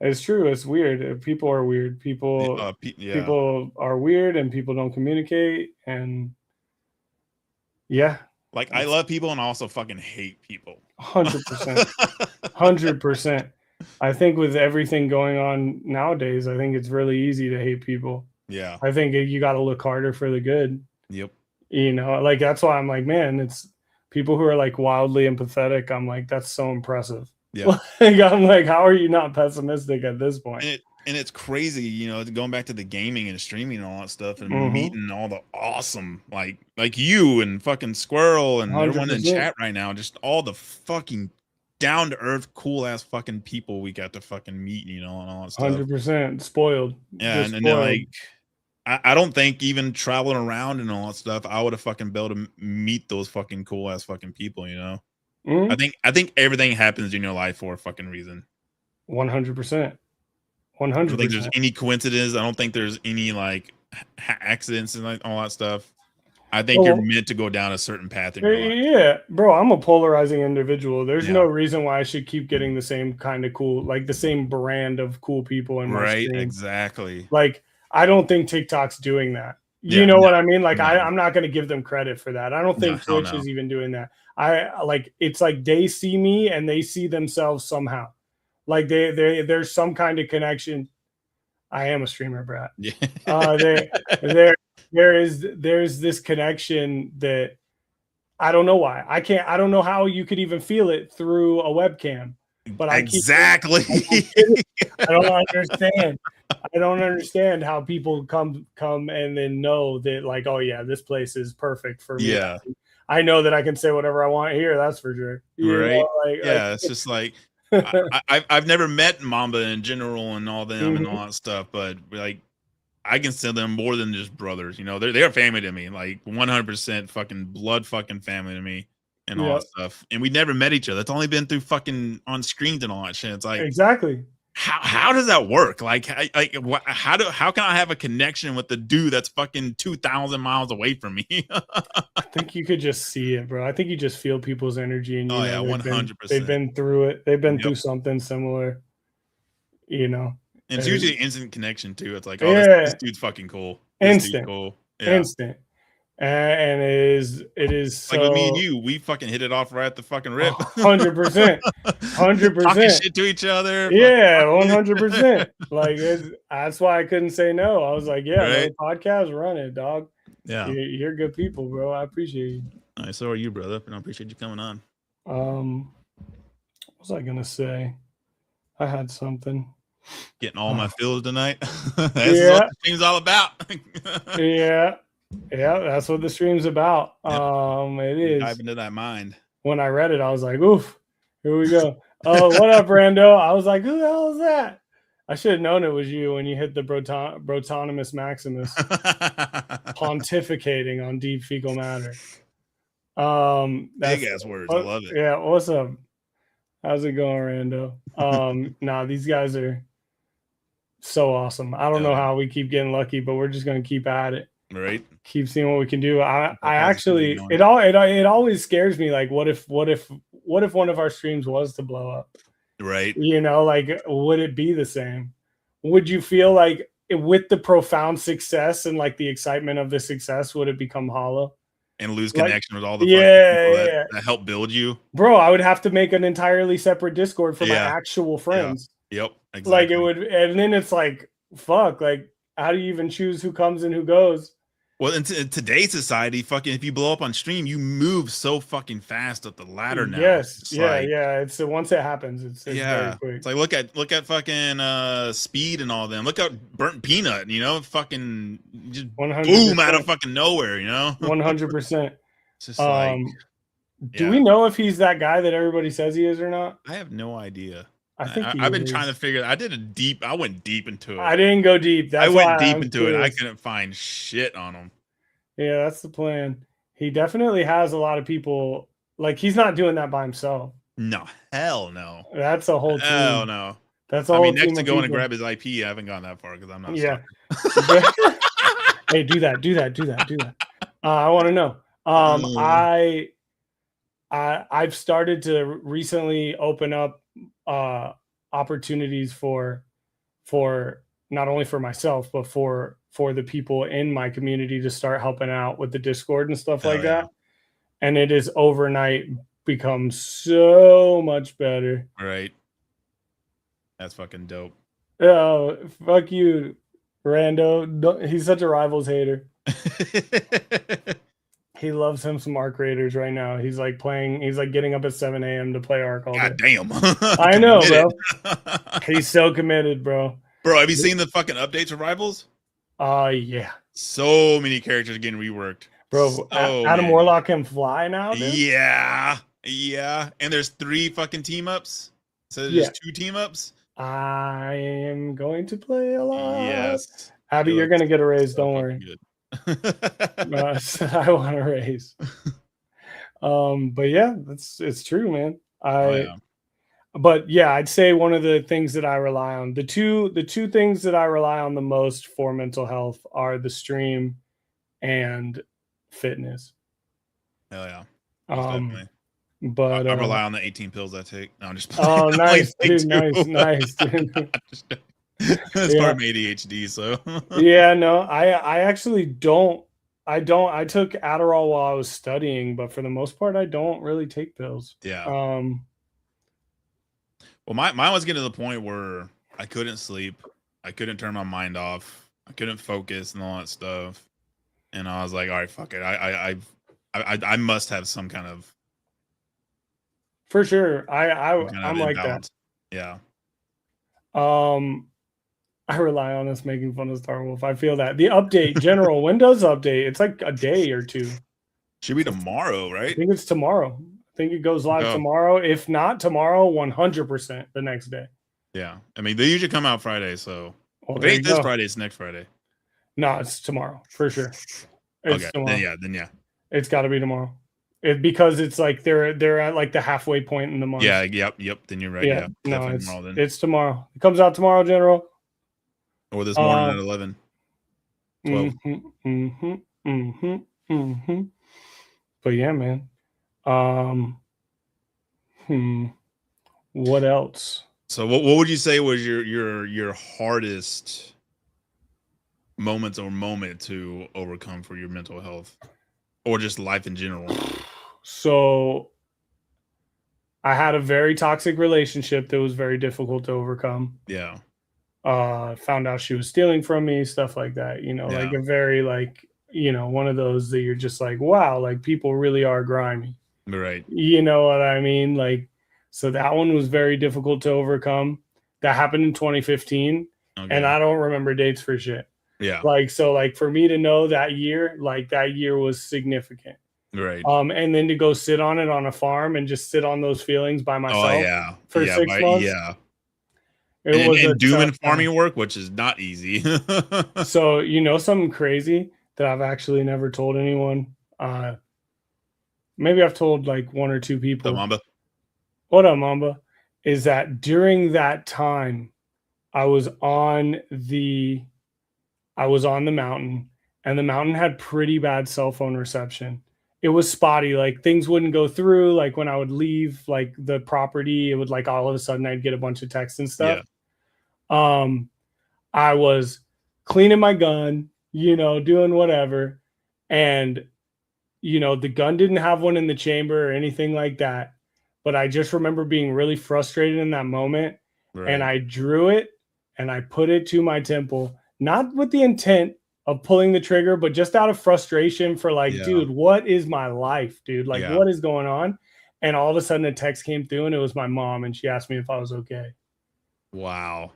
It's true. It's weird. People are weird. People are weird, and people don't communicate. And yeah, like, I love people and I also fucking hate people. 100%. 100%. I think with everything going on nowadays, I think it's really easy to hate people. Yeah. I think you got to look harder for the good. Yep. Like, that's why I'm like, man, it's people who are like wildly empathetic. I'm like, that's so impressive. Yeah. Like, I'm like, how are you not pessimistic at this point? And it's crazy, going back to the gaming and streaming and all that stuff, and meeting all the awesome, like you and fucking Squirrel and 100%. Everyone in chat right now, just all the fucking down to earth, cool ass fucking people we got to fucking meet, and all that stuff. 100% spoiled. Yeah, and then like, I don't think even traveling around and all that stuff, I would have fucking been able to meet those fucking cool ass fucking people. I think everything happens in your life for a fucking reason. 100%. 100%. I don't think there's any coincidence. I don't think there's any like accidents and like all that stuff. I think you're meant to go down a certain path in your life. Yeah, bro, I'm a polarizing individual. There's no reason why I should keep getting the same kind of cool, like the same brand of cool people in my stream. Exactly. Like, I don't think TikTok's doing that. You know what I mean? Like, I'm not going to give them credit for that. I don't think Twitch is even doing that. It's like they see me and they see themselves somehow. Like there's some kind of connection. I am a streamer, brat. Yeah. There's this connection that I don't know why. I don't know how you could even feel it through a webcam. But I don't understand. I don't understand how people come and then know that, like, oh yeah, this place is perfect for me. Yeah. I know that I can say whatever I want here. That's for sure. It's just like, I've never met Mamba in general and all them and all that stuff, but like, I consider them more than just brothers. They're family to me, like 100% fucking blood fucking family to me and all that stuff. And we never met each other. It's only been through fucking on screens and all that shit. It's like, exactly. How does that work? Like how can I have a connection with the dude that's fucking 2,000 miles away from me? I think you could just see it, bro. I think you just feel people's energy, and 100%. They've been through it. They've been through something similar. And it's usually instant connection too. It's like, oh, this dude's fucking cool. Instant, cool. Instant. And it is like with me and you, we fucking hit it off right at the fucking rip. 100%. 100%. Talking shit to each other. Yeah, 100%. Like, that's why I couldn't say no. I was like, yeah, podcast, run it, dog. Yeah. You're good people, bro. I appreciate you. All right, so are you, brother. And I appreciate you coming on. What was I going to say? I had something. Getting all my feels tonight. That's what the stream's all about. Yeah, that's what the stream's about. It is. Dive into that mind. When I read it, I was like, oof, here we go. Oh, what up, Rando? I was like, who the hell is that? I should have known it was you when you hit the Brotonimus Maximus pontificating on deep fecal matter. Big ass words. I love it. Yeah, what's up? How's it going, Rando? Nah, these guys are so awesome. I don't know how we keep getting lucky, but we're just gonna keep at it. Right. Keep seeing what we can do. I actually it always scares me. Like, what if one of our streams was to blow up? Right. Like, would it be the same? Would you feel like with the profound success and like the excitement of the success, would it become hollow and lose like connection with all the fucking people yeah that help build you? bro, I would have to make an entirely separate Discord for my Yeah. actual Yeah. friends. Yep. Like it Exactly. would, and then it's like fuck, like how do you even choose who comes and who goes? Well, in today's society, fucking, if you blow up on stream, you move so fucking fast up the ladder now. Yes, It's yeah, like, yeah. It's once it happens, it's very yeah, quick. it's like look at fucking Speed and all them. Look at Burnt Peanut, you know, fucking just boom out of 100%. fucking nowhere, you know. 100%. It's just like, Do we yeah, know if he's that guy that everybody says he is or not? I have no idea. I think he I've been trying to is. figure. I went deep into it. I didn't go deep. I That's went why deep I'm into it. I curious. couldn't find shit on him. Yeah, that's the plan. He definitely has a lot of people. Like he's not doing that by himself. No, hell no. That's a whole Hell team. no. That's a I whole mean, next team to of going to people. grab his IP, I haven't gone that far because I'm not a Yeah. stalker. Hey, do that. I want to know. I've started to recently open up opportunities for not only for myself but for the people in my community to start helping out with the Discord and stuff like that. And it is overnight become so much better. Right. That's fucking dope. Oh, fuck you, Rando. He's such a Rivals hater. He loves him some Arc Raiders right now. He's like getting up at 7 a.m. to play Arc all day. God damn. I know, bro. He's so committed, bro. Bro, have you seen the fucking updates for Rivals? Yeah. So many characters getting reworked. Bro, so Adam many. Warlock can fly now, dude? Yeah. Yeah. And there's 3 fucking team ups. So there's 2 team ups. I am going to play a lot. Yes. Abby, you're gonna get a raise, don't worry. Good. I want a raise. But yeah, it's true, man. But yeah, I'd say one of the things that I rely on, the two things that I rely on the most for mental health are the stream and fitness. Hell yeah. Definitely. But I rely on the 18 pills I take. No, I'm just playing. Oh, nice, dude, nice, dude. It's part of my ADHD, so yeah, no, I actually don't. I took Adderall while I was studying, but for the most part, I don't really take pills. Yeah. Well, mine was getting to the point where I couldn't sleep, I couldn't turn my mind off, I couldn't focus and all that stuff, and I was like, all right, fuck it, I must have some kind of. For sure, I'm like that. Yeah. I rely on us making fun of Star Wolf. I feel that the update, general Windows update, it's like a day or 2. Should be tomorrow, right? I think it's tomorrow. I think it goes live tomorrow. If not tomorrow, 100% the next day. Yeah, I mean they usually come out Friday, so if it ain't this Friday, it's next Friday. No, it's tomorrow for sure. It's tomorrow. Then yeah, it's got to be tomorrow. Because it's like they're at like the halfway point in the month. Yeah, yep. Then you're right. Yeah, no, it's tomorrow. It comes out tomorrow, General. Or this morning at 11. 12. But yeah, man. What else? So what would you say was your hardest moment to overcome for your mental health or just life in general? So I had a very toxic relationship that was very difficult to overcome. Yeah. Found out she was stealing from me, stuff like that, like a very one of those that you're just like, wow, like people really are grimy. Right. You know what I mean? Like, so that one was very difficult to overcome. That happened in 2015. Okay. And I don't remember dates for shit. Yeah. So for me to know that year was significant. Right. And then to go sit on it on a farm and just sit on those feelings by myself for 6 months. Yeah. It was doing farming work, which is not easy. So, something crazy that I've actually never told anyone. Maybe I've told like 1 or 2 people. The Mamba. What up, Mamba? Is that during that time I was on the mountain, and the mountain had pretty bad cell phone reception. It was spotty, like things wouldn't go through. Like when I would leave like the property, it would like all of a sudden I'd get a bunch of texts and stuff. Yeah. I was cleaning my gun, doing whatever. And, the gun didn't have one in the chamber or anything like that. But I just remember being really frustrated in that moment. Right. And I drew it and I put it to my temple, not with the intent of pulling the trigger, but just out of frustration for like, dude, what is my life, dude? Like, what is going on? And all of a sudden a text came through and it was my mom and she asked me if I was okay. Wow.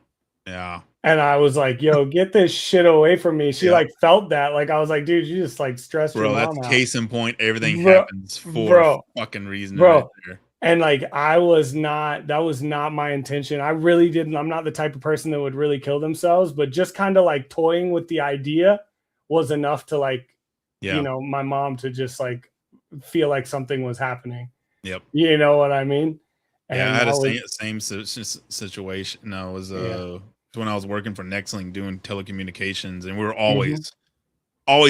Yeah. And I was like, yo, get this shit away from me. She like felt that. Like, I was like, dude, you just like stressed your mom that's out. case in point. Everything happens for a fucking reason. Bro. Right there. And like, that was not my intention. I really didn't. I'm not the type of person that would really kill themselves, but just kind of like toying with the idea was enough to like, my mom to just like feel like something was happening. Yep. You know what I mean? And I had a same situation. I was when I was working for Nextlink doing telecommunications, and we were always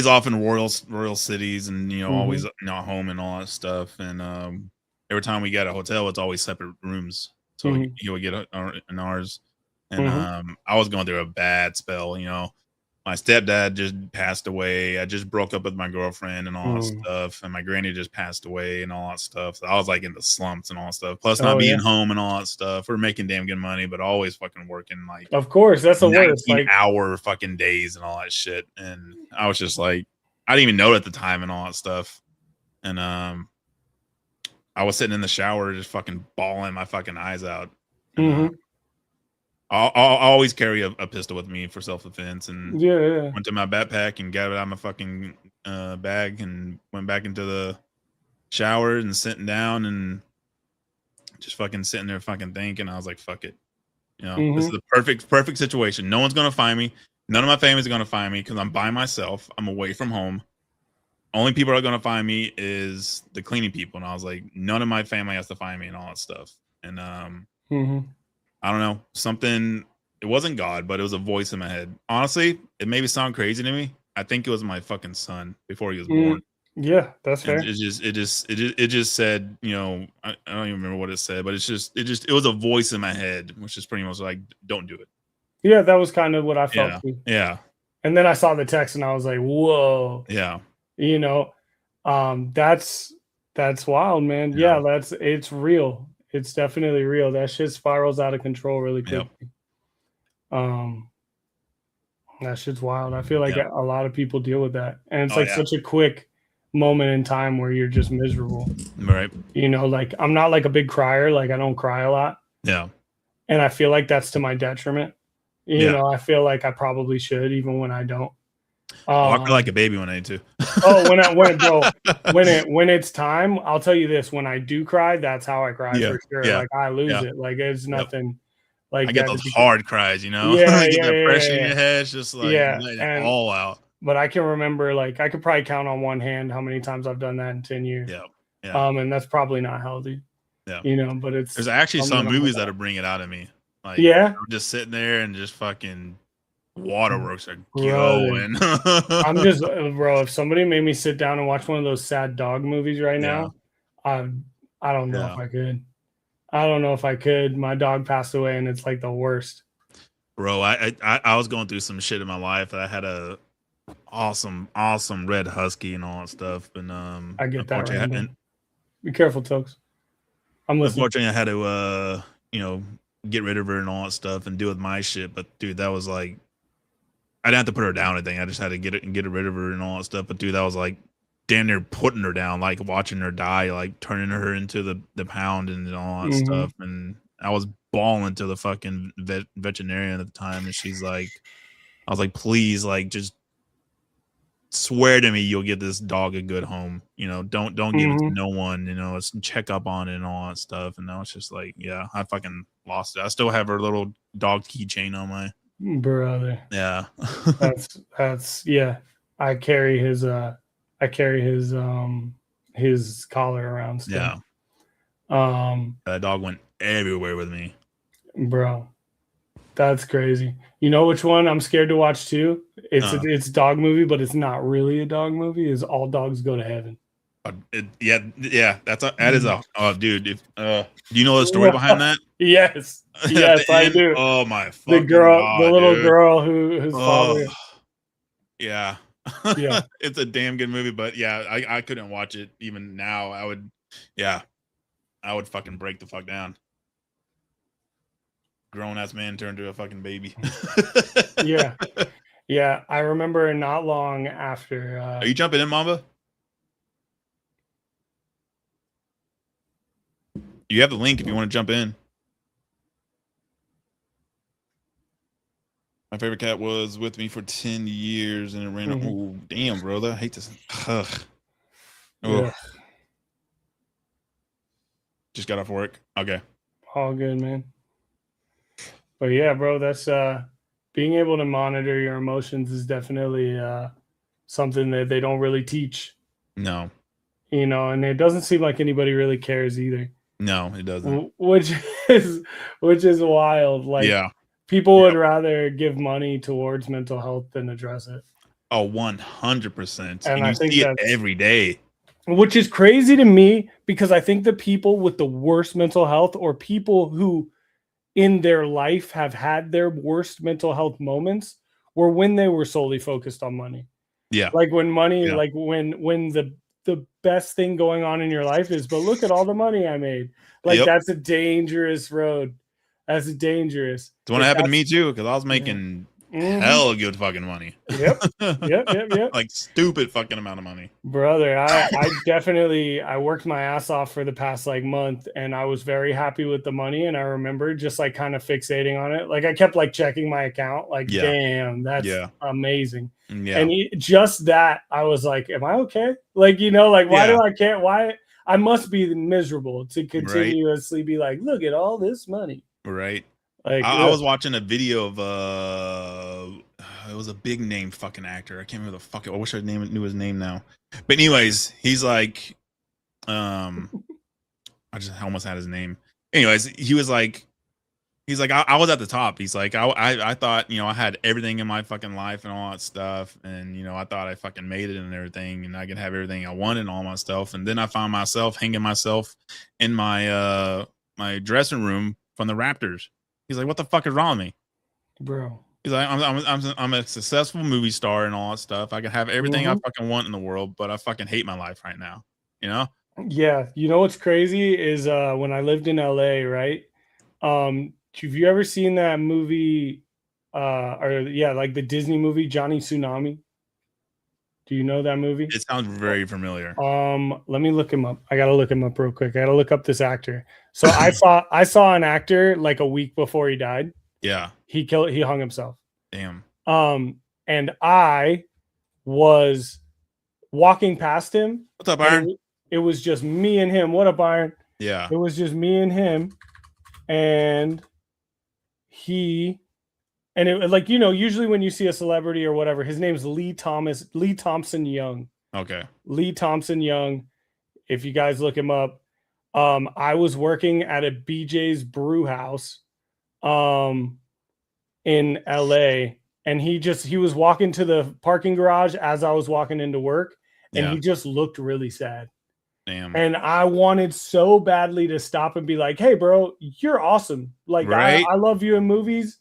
off in rural cities, and always not home and all that stuff. And every time we got a hotel, it's always separate rooms. So he would get in ours, and I was going through a bad spell. My stepdad just passed away. I just broke up with my girlfriend and all that stuff. And my granny just passed away and all that stuff. So I was like in the slumps and all that stuff. Plus not being home and all that stuff. We're making damn good money, but always fucking working like, of course, that's the worst. Like hour fucking days and all that shit. And I was just like, I didn't even know it at the time and all that stuff. And I was sitting in the shower just fucking bawling my fucking eyes out. And, I'll always carry a pistol with me for self-defense, and went to my backpack and got it out of my fucking bag and went back into the shower and sitting down and just fucking sitting there fucking thinking. I was like, fuck it. This is the perfect situation. No one's going to find me. None of my family's going to find me because I'm by myself. I'm away from home. Only people that are going to find me is the cleaning people. And I was like, none of my family has to find me and all that stuff. And I don't know, something, it wasn't God, but it was a voice in my head. Honestly, it maybe sound crazy to me. I think it was my fucking son before he was born. Yeah, that's fair. It just said, I don't even remember what it said, but it was a voice in my head, which is pretty much like, don't do it. Yeah, that was kind of what I felt too. Yeah. And then I saw the text and I was like, whoa. Yeah. That's wild, man. Yeah, it's real. It's definitely real. That shit spirals out of control really quickly. That shit's wild. I feel like a lot of people deal with that. And it's such a quick moment in time where you're just miserable. Right. Like I'm not like a big crier. Like I don't cry a lot. Yeah. And I feel like that's to my detriment. I feel like I probably should, even when I don't. I cry like a baby when I need to. When it's time, I'll tell you this: when I do cry, that's how I cry for sure. Yeah. Like I lose it. Like it's nothing. Like I get those hard cries, Yeah, get that pressure in your head. It's just like letting it all out. But I can remember, like I could probably count on one hand how many times I've done that in 10 years. Yeah. And that's probably not healthy. Yeah. But there's actually some movies that'll bring it out of me. Like I'm just sitting there and just fucking waterworks are going. I'm just, bro, if somebody made me sit down and watch one of those sad dog movies right now, I don't know if I could. I don't know if I could. My dog passed away and it's like the worst. Bro, I was going through some shit in my life. I had a awesome red husky and all that stuff. And I get that. Right. Be careful, Tokes. I'm listening. Unfortunately, I had to get rid of her and all that stuff and deal with my shit. But dude, that was like, I didn't have to put her down or anything. I just had to get rid of her and all that stuff. But dude, that was like damn near putting her down, like watching her die, like turning her into the pound and all that stuff. And I was bawling to the fucking veterinarian at the time, and she's like, I was like, please, like, just swear to me you'll give this dog a good home. Don't give it to no one. Let's check up on it and all that stuff. And now it's just like, yeah, I fucking lost it. I still have her little dog keychain on my brother. Yeah. that's I carry his collar around still. Yeah. That dog went everywhere with me. Bro. That's crazy. You know which one I'm scared to watch too? It's a dog movie, but it's not really a dog movie. Is All Dogs Go to Heaven. That is a dude. Do you know the story behind that? Yes, I do. Oh my! The little girl whose father. Yeah. Yeah. It's a damn good movie, but yeah, I couldn't watch it even now. Yeah, I would fucking break the fuck down. Grown ass man turned to a fucking baby. Yeah. Yeah. I remember not long after. Are you jumping in, Mamba? You have the link if you want to jump in. My favorite cat was with me for 10 years and it ran. Oh, damn, brother. I hate this. Ugh. Yeah. Just got off work. Okay. All good, man. But yeah, bro, that's being able to monitor your emotions is definitely something that they don't really teach. No. You know, and it doesn't seem like anybody really cares either. No, it doesn't. Which is wild. Like, yeah. people would rather give money towards mental health than address it. Oh, 100%. And you I think see it that's every day. Which is crazy to me, because I think the people with the worst mental health, or people who in their life have had their worst mental health moments, were when they were solely focused on money. Yeah. Like when money, Yeah. like when the best thing going on in your life is, but look at all the money I made. Like, that's a dangerous road. That's dangerous. It's what happened to me too, because I was making hella good fucking money. Yep. Like stupid fucking amount of money. Brother, I definitely, I worked my ass off for the past like month, and I was very happy with the money. And I remember just like kind of fixating on it. Like, I kept like checking my account, like, damn, that's amazing. And just that, I was like, am I okay? Like, you know, like, why do I can't, why I must be miserable to continuously be like, look at all this money. Right. Like, I was watching a video of it was a big name fucking actor. I can't remember the fuck. I wish I knew his name now. But anyways, he's like, I just almost had his name. Anyways, he's like, I was at the top. He's like, I thought, you know, I had everything in my fucking life and all that stuff, and you know, I thought I fucking made it and everything, and I could have everything I wanted and all my stuff. And then I found myself hanging myself in my my dressing room from the Raptors. He's like, what the fuck is wrong with me, bro? He's like, I'm a successful movie star and all that stuff. I can have everything I fucking want in the world, but I fucking hate my life right now. You know? Yeah. You know what's crazy is when I lived in LA, right? Have you ever seen that movie? Like the Disney movie Johnny Tsunami? Do you know that movie? It sounds very familiar. Let me look him up. I gotta look him up real quick. I gotta look up this actor. So I saw an actor like a week before he died. Yeah. He hung himself. Damn. And I was walking past him. What's up, Byron? It was just me and him. What up, Byron? Yeah. It was just me and him. And it, like, you know, usually when you see a celebrity or whatever, his name's Lee Thompson Young. Okay. Lee Thompson Young. If you guys look him up, I was working at a BJ's brew house in LA, and he was walking to the parking garage as I was walking into work, and he just looked really sad. Damn. And I wanted so badly to stop and be like, hey, bro, you're awesome. Like, I love you in movies.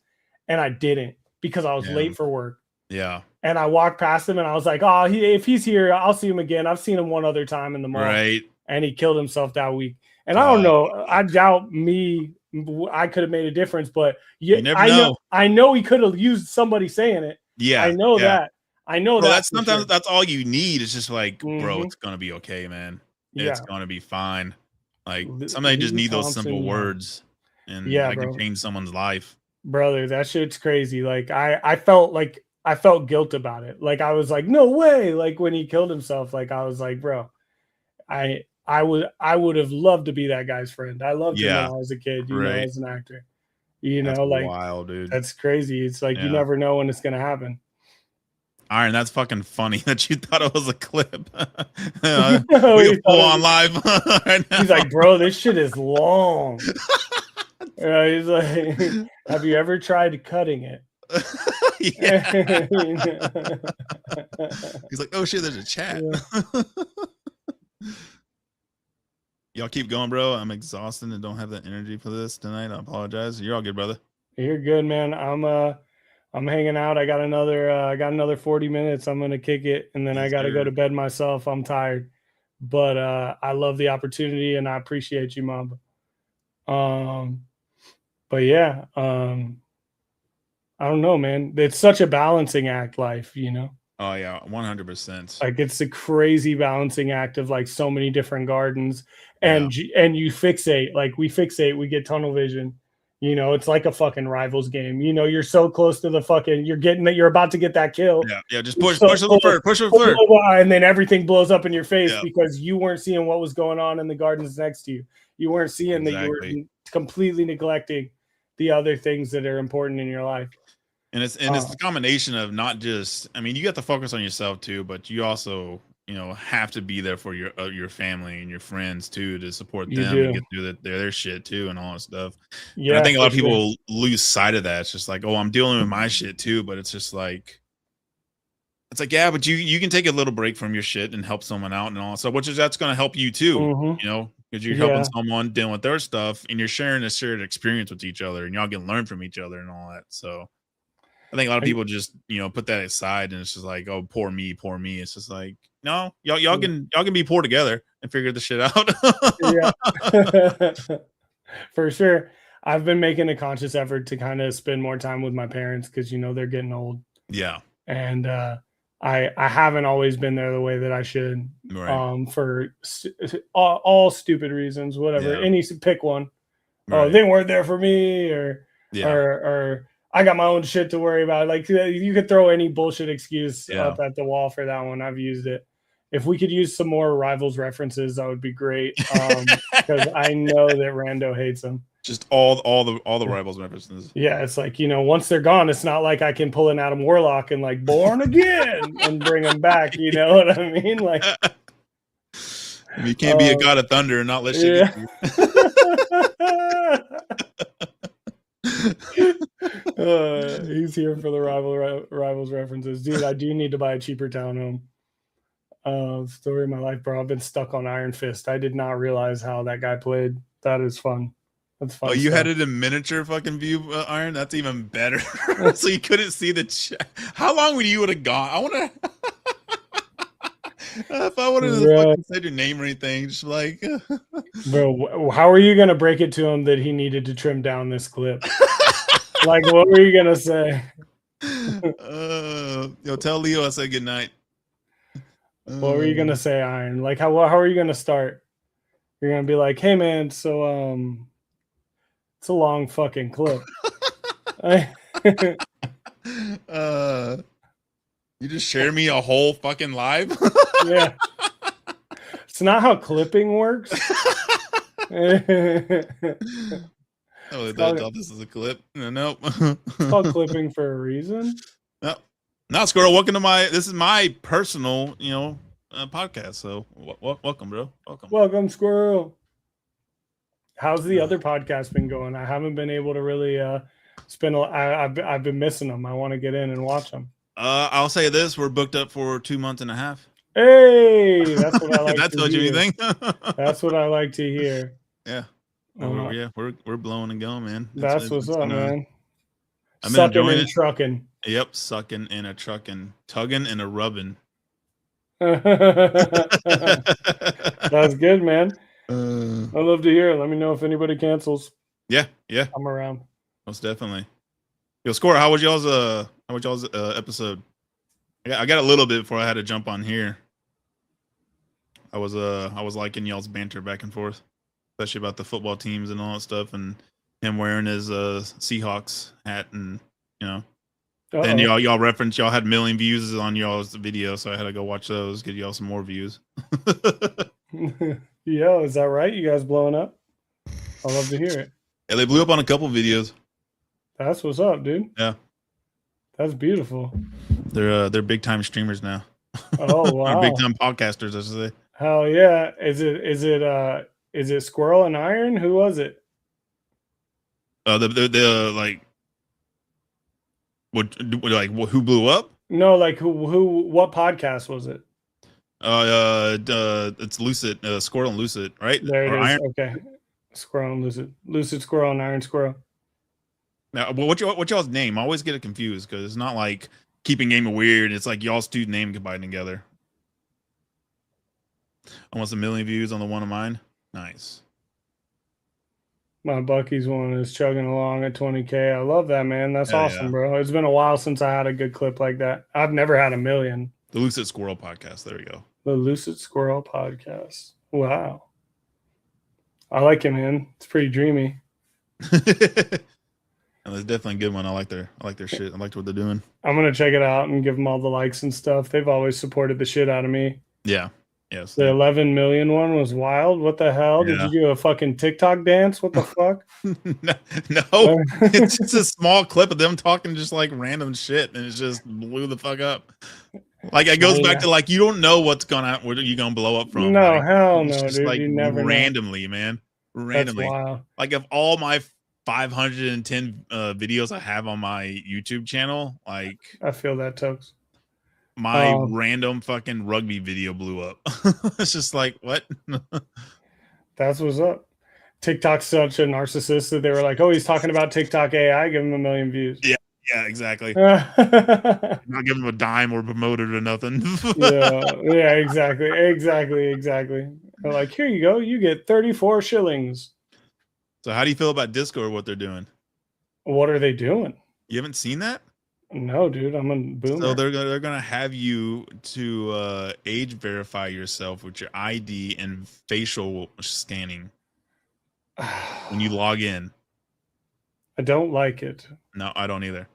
And I didn't, because I was late for work. Yeah. And I walked past him and I was like, oh, if he's here, I'll see him again. I've seen him one other time in the mall. Right. And he killed himself that week. And I don't know. I doubt I could have made a difference, but you never know. I know he could have used somebody saying it. Yeah. I know that. I know that. That's sometimes that's all you need. It's just like, bro, it's gonna be okay, man. It's gonna be fine. Like, sometimes you just need those simple words, and that can change someone's life. Brother, that shit's crazy. Like, I felt guilt about it. Like, I was like, no way. Like, when he killed himself, like, I was like, bro, I would have loved to be that guy's friend. I loved him when I was a kid, you know, as an actor. You know, like, wild, dude. That's crazy. It's like, you never know when it's gonna happen. Iron, that's fucking funny that you thought it was a clip. We pull on live right now. He's like, bro, this shit is long. He's like, have you ever tried cutting it? He's like, oh shit, there's a chat. Y'all keep going, bro. I'm exhausted and don't have the energy for this tonight. I apologize. You're all good, brother. You're good, man. I'm I'm hanging out. I got another 40 minutes. I'm gonna kick it, and then I Yes, got to go sir. to bed myself. I'm tired, but I love the opportunity, and I appreciate you, Mamba. But yeah, I don't know, man. It's such a balancing act, life, you know? Oh yeah, 100%. Like it's a crazy balancing act of like so many different gardens, Yeah. and you fixate, like we fixate, we get tunnel vision. You know, it's like a fucking rivals game. You know, you're so close to the fucking, you're getting that, you're about to get that kill. Yeah. Yeah. Just You're push, so push a little close, further, push a little further. and then everything blows up in your face Yeah. because you weren't seeing what was going on in the gardens next to you. You weren't seeing that you were Exactly. completely neglecting the other things that are important in your life. And it's the combination of not just, I mean, you have to focus on yourself too, but you also, have to be there for your family and your friends too, to support You them and do. get through their shit too and all that stuff. And I Yeah, think a for lot of sure. people lose sight of that. It's just like, oh, I'm dealing with my shit too, but it's just like, it's like, yeah, but you can take a little break from your shit and help someone out and all. So, that's going to help you too, because you're helping Yeah. someone dealing with their stuff and you're sharing a shared experience with each other and y'all can learn from each other and all that. So, I think a lot of I, people just, put that aside and it's just like, oh, poor me, poor me. It's just like, no, y'all can be poor together and figure this shit out. yeah. For sure. I've been making a conscious effort to kind of spend more time with my parents because they're getting old, Yeah. and I haven't always been there the way that I should, Right. for all stupid reasons, whatever. Yeah. Any pick one. Oh, Right. they weren't there for me, Yeah. or I got my own shit to worry about. Like you could throw any bullshit excuse Yeah. up at the wall for that one. I've used it. If we could use some more Rivals references, that would be great. Because I know that Rando hates them. Just all the Rivals references. Yeah, it's like, once they're gone, it's not like I can pull an Adam Warlock and like Born Again and bring them back. You know what I mean? Like, You can't be a god of thunder and not let shit yeah. get you. He's here for the Rivals references. Dude, I do need to buy a cheaper townhome. Story of my life, bro. I've been stuck on Iron Fist. I did not realize how that guy played. That is fun. That's fun. Oh, you had it in miniature fucking view, Iron? That's even better. So you couldn't see the chat. How long would you have gone? I want to. If I wanted to fucking say your name or anything, just like, bro, how are you gonna break it to him that he needed to trim down this clip? Like, what were you gonna say? Tell Leo I said good night. What were you gonna say, Iron? Like, how are you gonna start? You're gonna be like, hey man, so it's a long fucking clip. You just share me a whole fucking live? Yeah. It's not how clipping works. Oh, they thought this is a clip. Nope. It's called clipping for a reason. No, not Squirrel. Welcome to this is my personal, podcast. So welcome, bro. Welcome, Squirrel. How's the other podcast been going? I haven't been able to really spend. I've been missing them. I want to get in and watch them. I'll say this: we're booked up for 2 months and a half. Hey, that's what I like. That tells you anything. That's what I like to hear. Yeah. We're blowing and going, man. That's what's up, man. I've been enjoying it. Trucking. Yep, sucking in a trucking, tugging and a rubbing. That's good, man. I love to hear it. Let me know if anybody cancels. Yeah. I'm around. Most definitely. Yo, Score, how was y'all's episode? I got a little bit before I had to jump on here. I was liking y'all's banter back and forth, especially about the football teams and all that stuff, and him wearing his Seahawks hat, and then y'all referenced y'all had 1 million views on y'all's video, so I had to go watch those, get y'all some more views. Yo, is that right? You guys blowing up? I love to hear it. Yeah, they blew up on a couple videos. That's what's up, dude. Yeah, that's beautiful. They're big time streamers now. Oh wow, or big time podcasters, I should say. Hell yeah! Is it Squirrel and Iron? Who was it? The like who blew up? No, like who? What podcast was it? It's Lucid, Squirrel and Lucid, right? There it or is. Iron? Okay, Squirrel and Lucid, Lucid Squirrel and Iron Squirrel. Now, well, what y'all's name? I always get it confused because it's not like keeping gaming weird. It's like y'all's two name combined together. Almost 1 million views on the one of mine. Nice. My Bucky's one is chugging along at 20K. I love that, man. That's Hell awesome, yeah. bro. It's been a while since I had a good clip like that. I've never had 1 million. The Lucid Squirrel podcast. There we go. The Lucid Squirrel podcast. Wow. I like it, man. It's pretty dreamy. And it's definitely a good one. I like their shit. I liked what they're doing. I'm gonna check it out and give them all the likes and stuff. They've always supported the shit out of me. Yeah. Yes. The 11 million one was wild. What the hell? Yeah. Did you do a fucking TikTok dance? What the fuck? No, it's just a small clip of them talking just like random shit, and it just blew the fuck up. Like it goes back to like you don't know what's gonna what are you gonna blow up from. No, like, hell it's no, just dude. like You never randomly, know. man. Randomly. That's wild. Like of all my 510 videos I have on my YouTube channel, like I feel that, Tokes. my random fucking rugby video blew up. It's just like what? That's what's up. TikTok's such a narcissist that they were like, "Oh, he's talking about TikTok AI. Give him 1 million views." Yeah, exactly. Not give him a dime or promoted or nothing. yeah, exactly. They're like, here you go. You get 34 shillings. So how do you feel about Discord, what they're doing? What are they doing? You haven't seen that? No, dude. I'm a boomer. So they're gonna have you to age verify yourself with your ID and facial scanning when you log in. I don't like it. No, I don't either.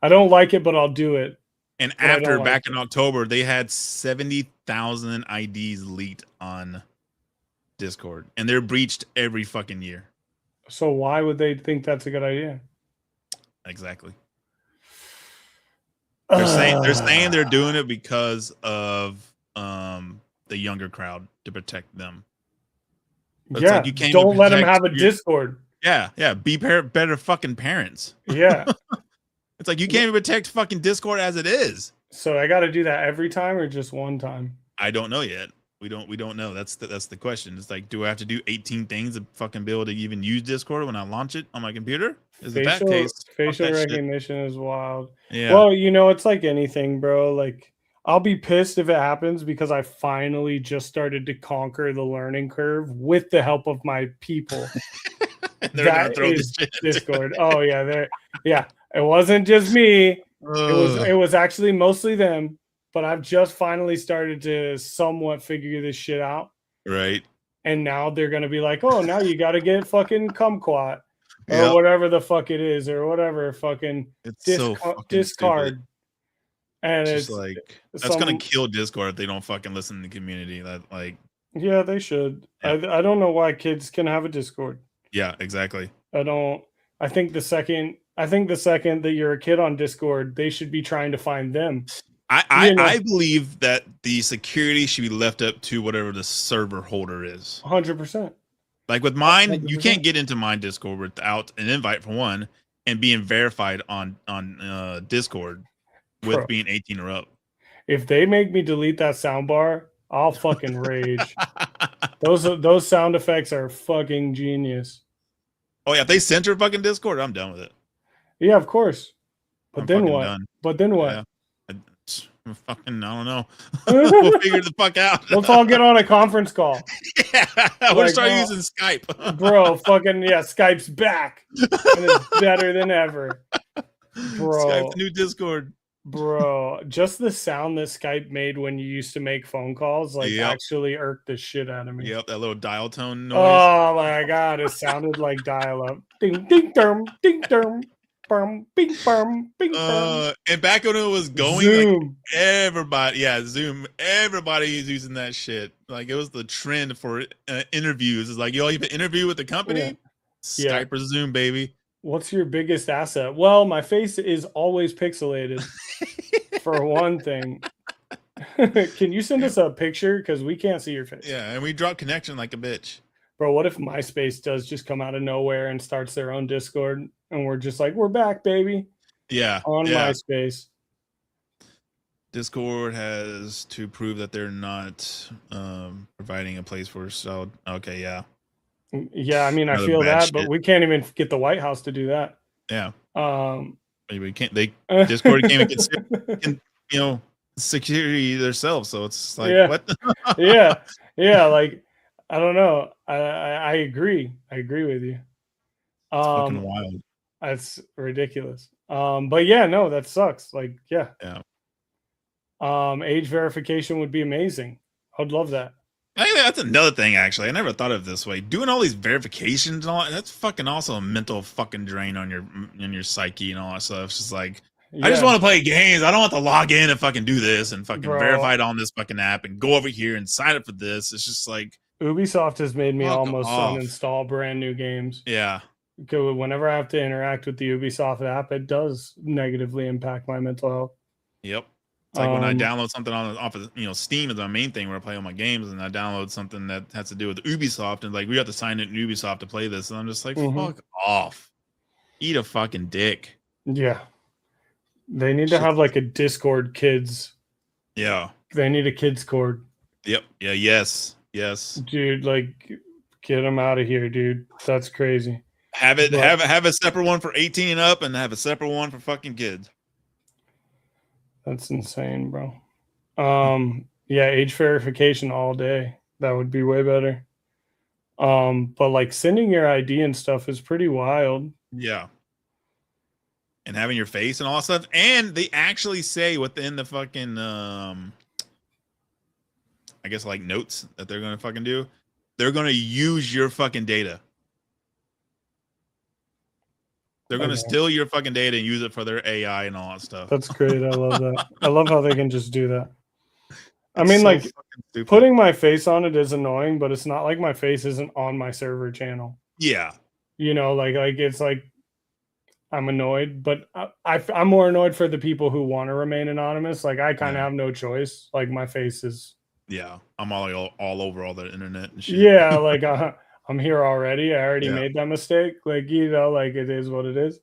I don't like it, but I'll do it. And after back in October, they had 70,000 IDs leaked on Discord, and they're breached every fucking year. So why would they think that's a good idea? Exactly. They're saying they're doing it because of the younger crowd to protect them. But yeah, like you can't don't let them have a Discord. Yeah. Be better fucking parents. Yeah. It's like you can't even protect fucking Discord as it is. So I got to do that every time or just one time? I don't know yet. We don't know. That's the question. It's like, do I have to do 18 things to fucking be able to even use Discord when I launch it on my computer? Is it that case? Facial recognition is wild. Yeah. Well, it's like anything, bro. Like I'll be pissed if it happens because I finally just started to conquer the learning curve with the help of my people. That is Discord. Oh yeah, yeah. It wasn't just me. It was actually mostly them. But I've just finally started to somewhat figure this shit out. Right. And now they're gonna be like, oh, now you gotta get fucking kumquat or whatever the fuck it is, or whatever fucking discard. And it's like that's gonna kill Discord if they don't fucking listen to the community. That like yeah, they should. Yeah. I don't know why kids can have a Discord. Yeah, exactly. I think the second that you're a kid on Discord, they should be trying to find them. I believe that the security should be left up to whatever the server holder is. 100%. Like with mine, 100%. You can't get into my Discord without an invite for one, and being verified on Discord with being 18 or up. If they make me delete that soundbar, I'll fucking rage. Those sound effects are fucking genius. Oh yeah, if they censor fucking Discord, I'm done with it. Yeah, of course. But then what? Done. But then what? Yeah. Fucking, I don't know. We'll figure the fuck out. Let's all get on a conference call. Yeah, we'll start using Skype. Bro, fucking yeah, Skype's back. And it's better than ever. Bro. Skype's new Discord. Bro, just the sound that Skype made when you used to make phone calls, actually irked the shit out of me. Yep, that little dial tone noise. Oh my god, it sounded like dial-up. Ding ding dum, ding dum. Bing, and back when it was going, Zoom. Like, everybody, Zoom, everybody is using that shit. Like it was the trend for interviews. It's like, yo, you have an interview with the company? Skype or Zoom, baby. What's your biggest asset? Well, my face is always pixelated, for one thing. Can you send us a picture? Because we can't see your face. Yeah, and we drop connection like a bitch. Bro, what if MySpace does just come out of nowhere and starts their own Discord, and we're just like, we're back, baby? Yeah. On MySpace. Discord has to prove that they're not providing a place for okay, yeah. Yeah, I mean, I feel that, but we can't even get the White House to do that. Yeah. Um, Maybe can't they Discord can't even consider, you know, security themselves. So it's like yeah, what? yeah, yeah. Like, I don't know. I agree. I agree with you. It's fucking Um, wild. that's ridiculous. But yeah, no, that sucks. Like, yeah. Yeah. Age verification would be amazing. I'd love that. I think that's another thing. Actually, I never thought of it this way. Doing all these verifications and all that's fucking also a mental fucking drain on your psyche and all that stuff. It's just like I just Yeah, want to play games. I don't want to log in and fucking do this and fucking bro. verify it on this fucking app and go over here and sign up for this. It's just like Ubisoft has made me fuck almost off. uninstall brand new games. Yeah. Because whenever I have to interact with the Ubisoft app, it does negatively impact my mental health. Yep. It's like when I Um, download something on off of Steam is my main thing where I play all my games, and I download something that has to do with Ubisoft, and like we have to sign in Ubisoft to play this, and I'm just like, mhm. fuck off, eat a fucking dick. Yeah, they need to Shit. have like a Discord kids. Yeah. They need a kids cord. Yep. Yeah. Yes. Yes. Dude, like, get them out of here, dude. That's crazy. Have it But have a separate one for 18 and up, and have a separate one for fucking kids. that's insane, bro. Yeah, age verification all day. That would be way better. But like sending your ID and stuff is pretty wild. Yeah. And having your face and all that stuff, and they actually say within the fucking I guess like notes that they're gonna fucking do, they're gonna use your fucking data. They're gonna Okay. steal your fucking data and use it for their AI and all that stuff. That's great. I love that. I love how they can just do that. I It's mean, so like, fucking stupid. putting my face on it is annoying, but it's not like my face isn't on my server channel. Yeah. You know, like it's like I'm annoyed, but I'm more annoyed for the people who want to remain anonymous. Like I kind of Yeah. have no choice. Like my face is. Yeah. I'm all over all the internet and shit. Yeah, like I'm here already. I already Yeah. made that mistake. Like, you know, like it is what it is.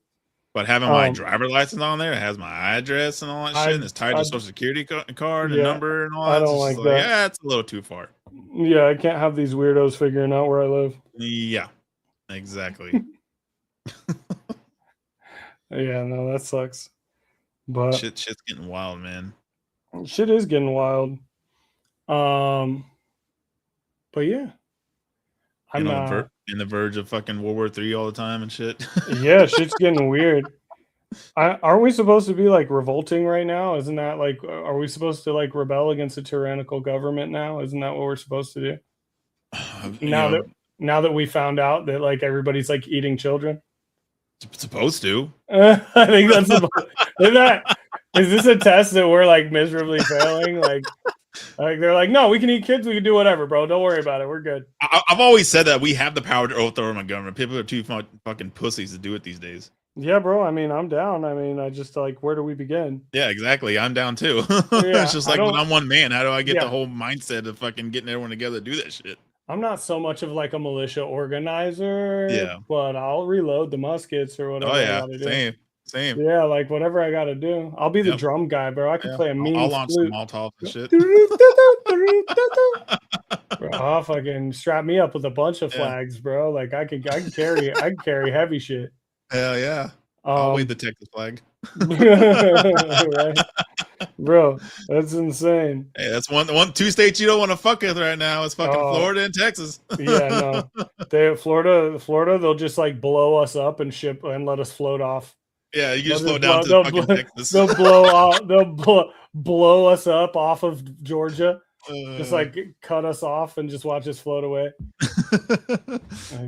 But having my driver license on there, it has my address and all that shit, and it's tied to social security card and Yeah, number and all I that. don't It's like just that. yeah, it's a little too far. Yeah, I can't have these weirdos figuring out where I live. Yeah. Exactly. Yeah, no, that sucks. But Shit's getting wild, man. shit is getting wild. But yeah, You I'm know, in the verge of fucking World War III all the time and shit. yeah, shit's getting weird. Aren't we supposed to be like revolting right now? Isn't that like, are we supposed to like rebel against a tyrannical government now? Isn't that what we're supposed to do? You know, Now that we found out that like everybody's like eating children. supposed to. I think that's is this a test that we're like miserably failing? Like they're like, no, we can eat kids, we can do whatever, bro. Don't worry about it. We're good. I've always said that we have the power to overthrow my government. People are too fucking pussies to do it these days. Yeah, bro. I mean, I'm down. I mean, I just like, where do we begin? Yeah, exactly. I'm down too. Yeah, It's just like when I'm one man, how do I get Yeah. the whole mindset of fucking getting everyone together to do that shit? I'm not so much of like a militia organizer, Yeah. but I'll reload the muskets or whatever Oh I yeah, gotta do. same. Yeah, like whatever I gotta do. I'll be the Yep. drum guy, bro. I can Yeah. play a mean I'll launch some flute. Molotovs and shit. Bro, I'll fucking strap me up with a bunch of Yeah. flags, bro. Like I can carry heavy shit. Hell yeah. I'll wave the Texas flag. Right? Bro, that's insane. Hey, that's two states you don't want to fuck with right now. It's fucking Florida and Texas. Yeah, no. Florida, they'll just like blow us up and ship and let us float off. Yeah, you just float down to fucking Texas. They'll blow off, blow us up off of Georgia. Just like cut us off and just watch us float away.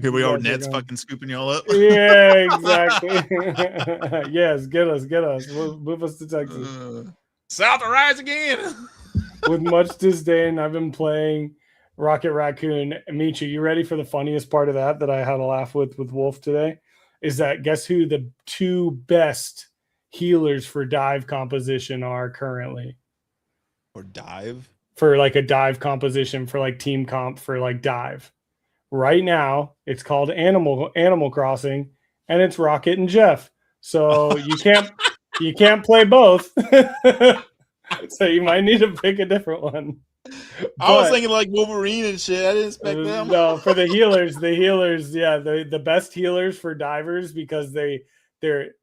Here we are, Nets fucking scooping y'all up. Yeah, exactly. Yes, get us. Move us to Texas. South to rise again. With much disdain, I've been playing Rocket Raccoon. Michi, you ready for the funniest part of that I had a laugh with Wolf today? Is that guess who the two best healers for dive composition are currently? Or dive? For like a dive composition for like team comp for like dive. Right now, it's called Animal Crossing, and it's Rocket and Jeff. So you can't play both. So you might need to pick a different one. I was thinking like Wolverine and shit. I didn't expect them. No, for the healers, yeah, the best healers for divers because they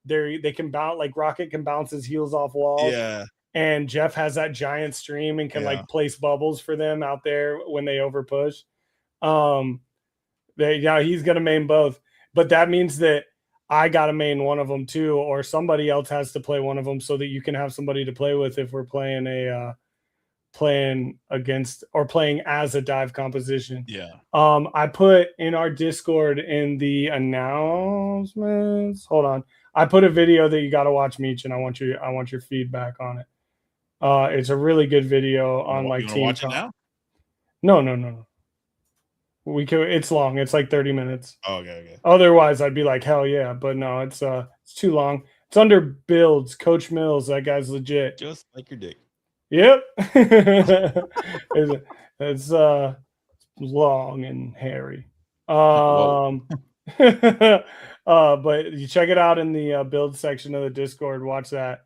they can bounce, like Rocket can bounce his heels off walls. Yeah. And Jeff has that giant stream and can like place bubbles for them out there when they overpush. He's gonna main both, but that means that I gotta main one of them too, or somebody else has to play one of them so that you can have somebody to play with if we're playing playing against or playing as a dive composition. Yeah. I put in our Discord in the announcements. Hold on. I put a video that you got to watch, Meech, and I want your feedback on it. It's a really good video on like team. Watch it now? No. We can. It's long. It's like 30 minutes. Oh, okay. Otherwise, I'd be like, hell yeah, but no, it's too long. It's under builds. Coach Mills, that guy's legit. Just like your dick. Yep. it's long and hairy. But you check it out in the build section of the Discord. Watch that.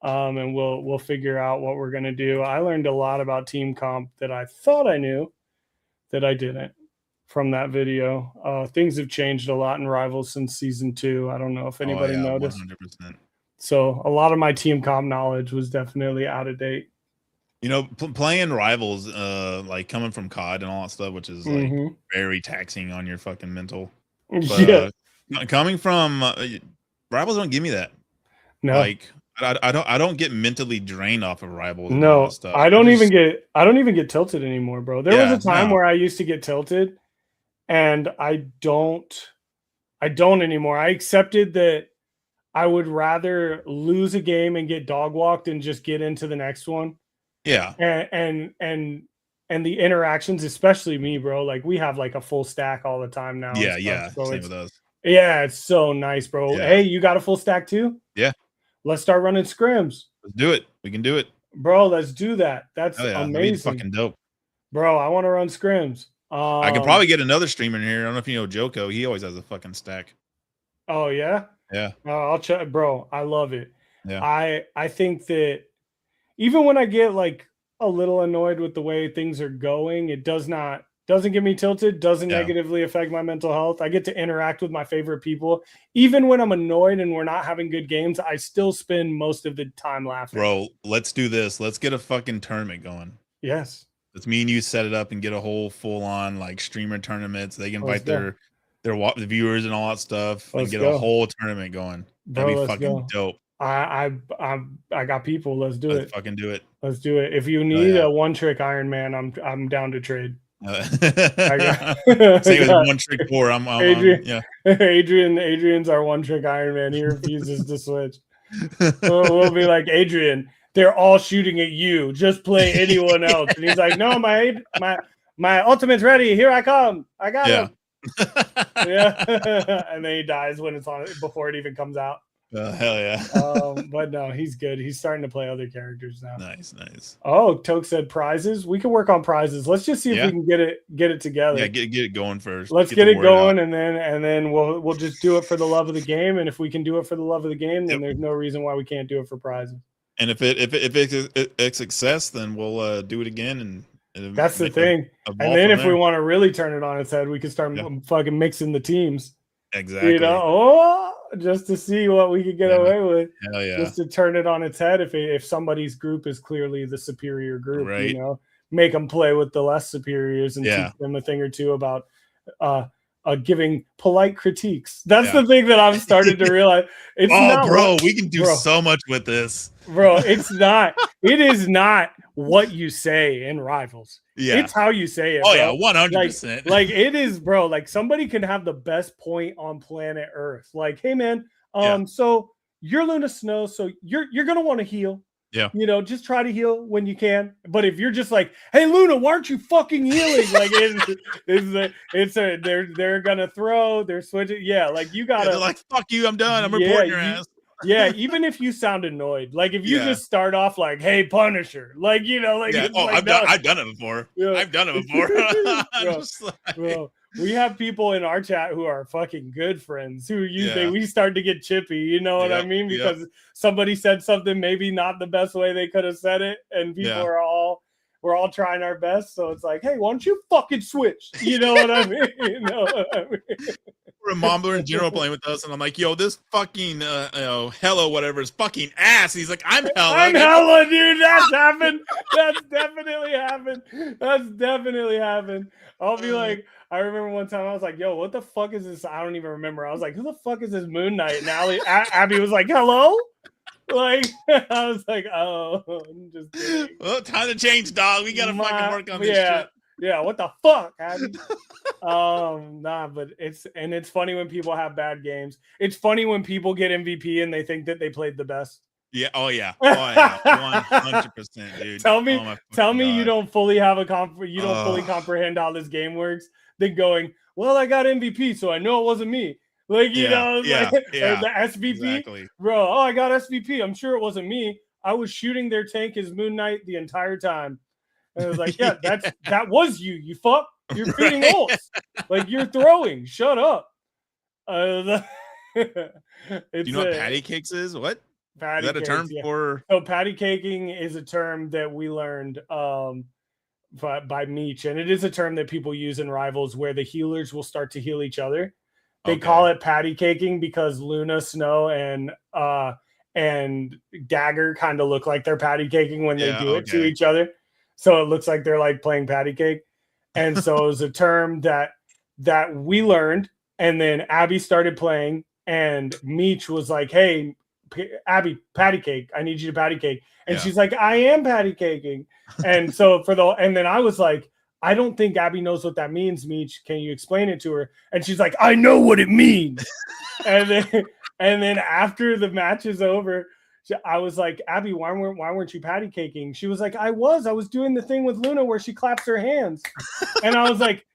And we'll figure out what we're gonna do. I learned a lot about team comp that I thought I knew that I didn't from that video. Things have changed a lot in Rivals since season 2. I don't know if anybody noticed. 100%. So a lot of my team comp knowledge was definitely out of date. You know, playing Rivals, like coming from COD and all that stuff, which is like very taxing on your fucking mental. But, coming from Rivals, don't give me that. No, like I don't get mentally drained off of Rivals. No, stuff. I don't even get tilted anymore, bro. There was a time where I used to get tilted, and I don't anymore. I accepted that I would rather lose a game and get dog walked and just get into the next one. Yeah. And the interactions, especially me, bro. Like we have like a full stack all the time now. Yeah. So same with us. Yeah, it's so nice, bro. Yeah. Hey, you got a full stack too? Yeah. Let's start running scrims. Let's do it. We can do it. Bro, let's do that. That's amazing. Fucking dope. Bro, I want to run scrims. I could probably get another streamer in here. I don't know if you know Joko. He always has a fucking stack. Oh, yeah? Yeah. I'll check. Bro, I love it. Yeah. I think that even when I get like a little annoyed with the way things are going, it doesn't get me tilted, doesn't negatively affect my mental health. I get to interact with my favorite people. Even when I'm annoyed and we're not having good games, I still spend most of the time laughing. Bro, let's do this. Let's get a fucking tournament going. Yes. Let's me and you set it up and get a whole full-on like streamer tournaments. They can invite their viewers and all that stuff and get a whole tournament going. That'd be fucking dope. I got people. Let's do it. Fucking do it. Let's do it. If you need a one-trick Iron Man, I'm down to trade. Same as one trick four. Adrian's our one-trick Iron Man. He refuses to switch. We'll be like, Adrian, they're all shooting at you. Just play anyone else. And he's like, no, my ultimate's ready. Here I come. I got him. Yeah. And then he dies when it's on before it even comes out. Hell yeah. But no, he's good. He's starting to play other characters now. Nice. Oh, Toke said prizes. We can work on prizes. Let's just see if we can get it together. Yeah, get it going first. Let's get it going, and then we'll just do it for the love of the game. And if we can do it for the love of the game, then there's no reason why we can't do it for prizes. And if it's success, then we'll do it again. And that's the thing. And then if we want to really turn it on its head, we can start fucking mixing the teams. Exactly. You know, just to see what we could get away with. Hell yeah. Just to turn it on its head if somebody's group is clearly the superior group, right. You know, make them play with the less superiors and teach them a thing or two about giving polite critiques. That's the thing that I've started to realize. It's we can do so much with this. Bro, it is not what you say in Rivals. Yeah. It's how you say it. Oh, bro. Yeah, 100%. Like it is, bro. Like somebody can have the best point on planet Earth. Like, hey man, so you're Luna Snow, so you're gonna want to heal. Yeah. You know, just try to heal when you can. But if you're just like, hey Luna, why aren't you fucking healing? Like they're gonna throw, they're switching. Yeah, like you gotta they're like, fuck you, I'm done. I'm reporting your ass. Yeah, even if you sound annoyed, like if you just start off like, "Hey, Punisher," like you know, like I've done it before. Yeah. I've done it before. Bro, we have people in our chat who are fucking good friends who we start to get chippy. You know what I mean? Because somebody said something maybe not the best way they could have said it, and people we're all trying our best. So it's like, hey, why don't you fucking switch? You know what I mean? You know what I mean? Mambler and General playing with us, and I'm like, yo, this fucking Hello whatever is fucking ass. He's like, I'm Hella. I'm Hella, dude. That's happened. That's definitely happened. That's definitely happened. I'll be like, I remember one time I was like, yo, what the fuck is this? I don't even remember. I was like, who the fuck is this Moon Knight? And Abby was like, hello? Like, I was like, oh, I'm just kidding. Well, time to change, dog. We gotta fucking work on this shit. Yeah, what the fuck, Abby? Nah, but it's funny when people have bad games. It's funny when people get MVP and they think that they played the best. Yeah. Oh yeah. 100%, dude. Tell me you don't fully have fully comprehend how this game works. Then going, well, I got MVP, so I know it wasn't me. Like, you know, the SVP, exactly. Bro. Oh, I got SVP. I'm sure it wasn't me. I was shooting their tank as Moon Knight the entire time. And I was like, yeah, that was you. You fuck. You're feeding ults. Like, you're throwing. Shut up. Do you know what patty cakes is? What? Is that a term for? So patty caking is a term that we learned by Meech, and it is a term that people use in Rivals where the healers will start to heal each other. They call it patty caking because Luna, Snow, and Dagger kind of look like they're patty caking when they do it to each other. So it looks like they're like playing patty cake. And so it was a term that we learned, and then Abby started playing, and Meech was like, hey, Abby, patty cake. I need you to patty cake. And she's like, I am patty caking. And so and then I was like, I don't think Abby knows what that means, Meech. Can you explain it to her? And she's like, I know what it means. and then after the match is over, I was like, Abby, why weren't you patty caking? She was like, I was doing the thing with Luna where she claps her hands. And I was like,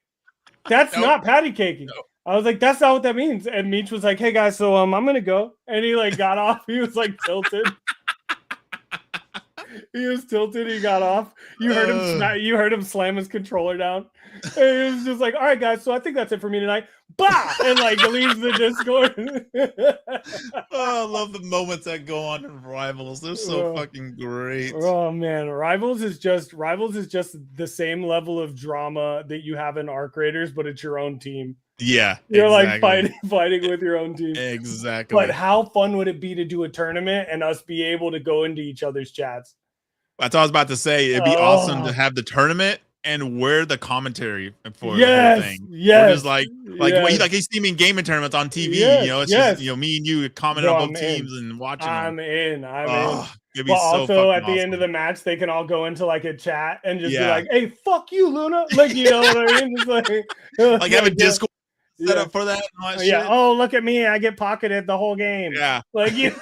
that's not patty caking. No. I was like, that's not what that means. And Meech was like, hey guys, so I'm gonna go. And he like got off. He was like tilted. He was tilted. He got off. You heard him slam his controller down. And he was just like, all right, guys. So I think that's it for me tonight. Bah! And like leaves the Discord. I love the moments that go on in Rivals. They're so fucking great. Oh man, Rivals is just the same level of drama that you have in Arc Raiders, but it's your own team. Yeah, you're like fighting with your own team. Exactly. But how fun would it be to do a tournament and us be able to go into each other's chats? That's what I was about to say. It'd be awesome to have the tournament and wear the commentary for the whole thing. Yes. Or just like he's streaming gaming tournaments on TV. You know, it's just me and you comment on both teams and watching. I'm in. It'd but be so also at the awesome. end of the match, they can all go into like a chat and just be like, "Hey, fuck you, Luna!" Like, you know what I mean? Just like have a Discord set up for that. And shit. Oh, look at me! I get pocketed the whole game. Yeah. Like you.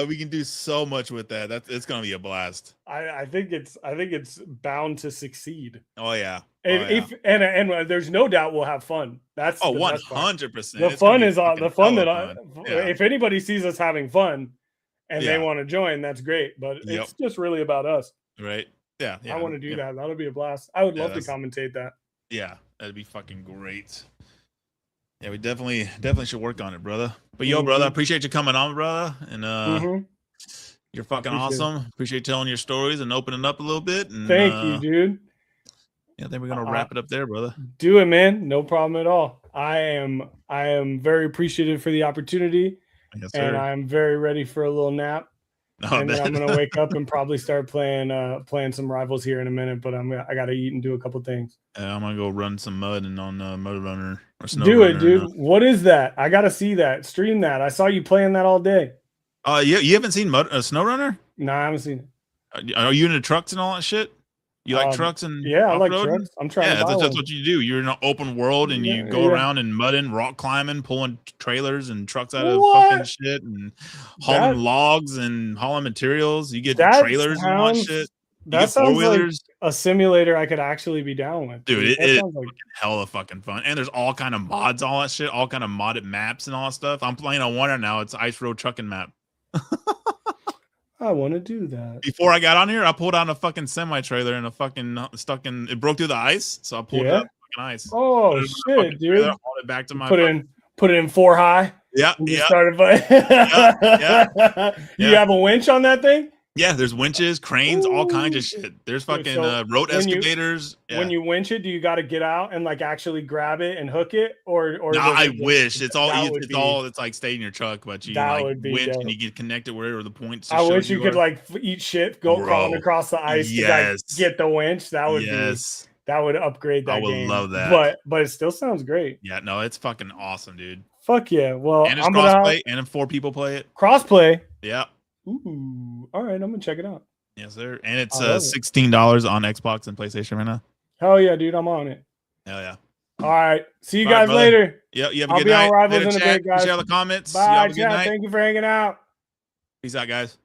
We can do so much with that. It's gonna be a blast. I think it's bound to succeed. Oh yeah. And there's no doubt we'll have fun. That's 100%. The fun is the fun that if anybody sees us having fun and they want to join, that's great. But it's just really about us. Right. Yeah. I want to do that. That'll be a blast. I would love to commentate that. Yeah, that'd be fucking great. Yeah, we definitely should work on it, brother. But yo, brother, I appreciate you coming on, brother. And you're fucking awesome. Appreciate telling your stories and opening up a little bit. And, thank you, dude. Yeah, I think we're gonna wrap it up there, brother. Do it, man. No problem at all. I am very appreciative for the opportunity. Yes, and I'm very ready for a little nap. And then I'm gonna wake up and probably start playing some Rivals here in a minute. But I gotta eat and do a couple things. I'm gonna go run some mud and on Mud Runner or Snow Do Runner. it, dude. What is that? I gotta see that. Stream that. I saw you playing that all day. You haven't seen Snow Runner? No, I haven't seen it. Are you into trucks and all that shit? You like trucks and I like trucks. I'm trying to buy that's what you do. You're in an open world and you go around and mudding, rock climbing, pulling trailers and trucks out of fucking shit and hauling logs and hauling materials. You get trailers and all that shit. That sounds like a simulator I could actually be down with. Dude, it's like hella fucking fun. And there's all kind of mods, all that shit, all kind of modded maps and all that stuff. I'm playing on one right now. It's Ice Road Trucking map. I want to do that. Before I got on here, I pulled out a fucking semi-trailer and it broke through the ice. So I pulled it up fucking ice. Oh shit, dude. Hauled it back to my put it in 4 high. Yeah. You have a winch on that thing? Yeah, there's winches, cranes, all kinds of shit. There's fucking So road excavators. when you winch it, do you got to get out and like actually grab it and hook it, or No, does I it wish just, it's all that would be it's like stay in your truck, but you that like would be winch and dope. you get connected wherever the points I show wish you you could are. like eat shit, go crawling Bro, across the ice to like yes, get the winch. That would be yes, that would upgrade I that would game. love that. But it still sounds great. Yeah, no, it's fucking awesome, dude. Fuck yeah. Well, And it's I'm gonna have crossplay, and if 4 people play it, crossplay. yeah, Ooh, all right. I'm gonna check it out. yes, sir. And it's I love it. $16 on Xbox and PlayStation right now. Hell yeah, dude. I'm on it. Hell yeah. All right. See you All right, guys brother. later. Yep, you have a I'll good be night. on Rivals Later, in a chat. bit, guys. Share all the comments. Bye, You have a good chat. night. Thank you for hanging out. Peace out, guys.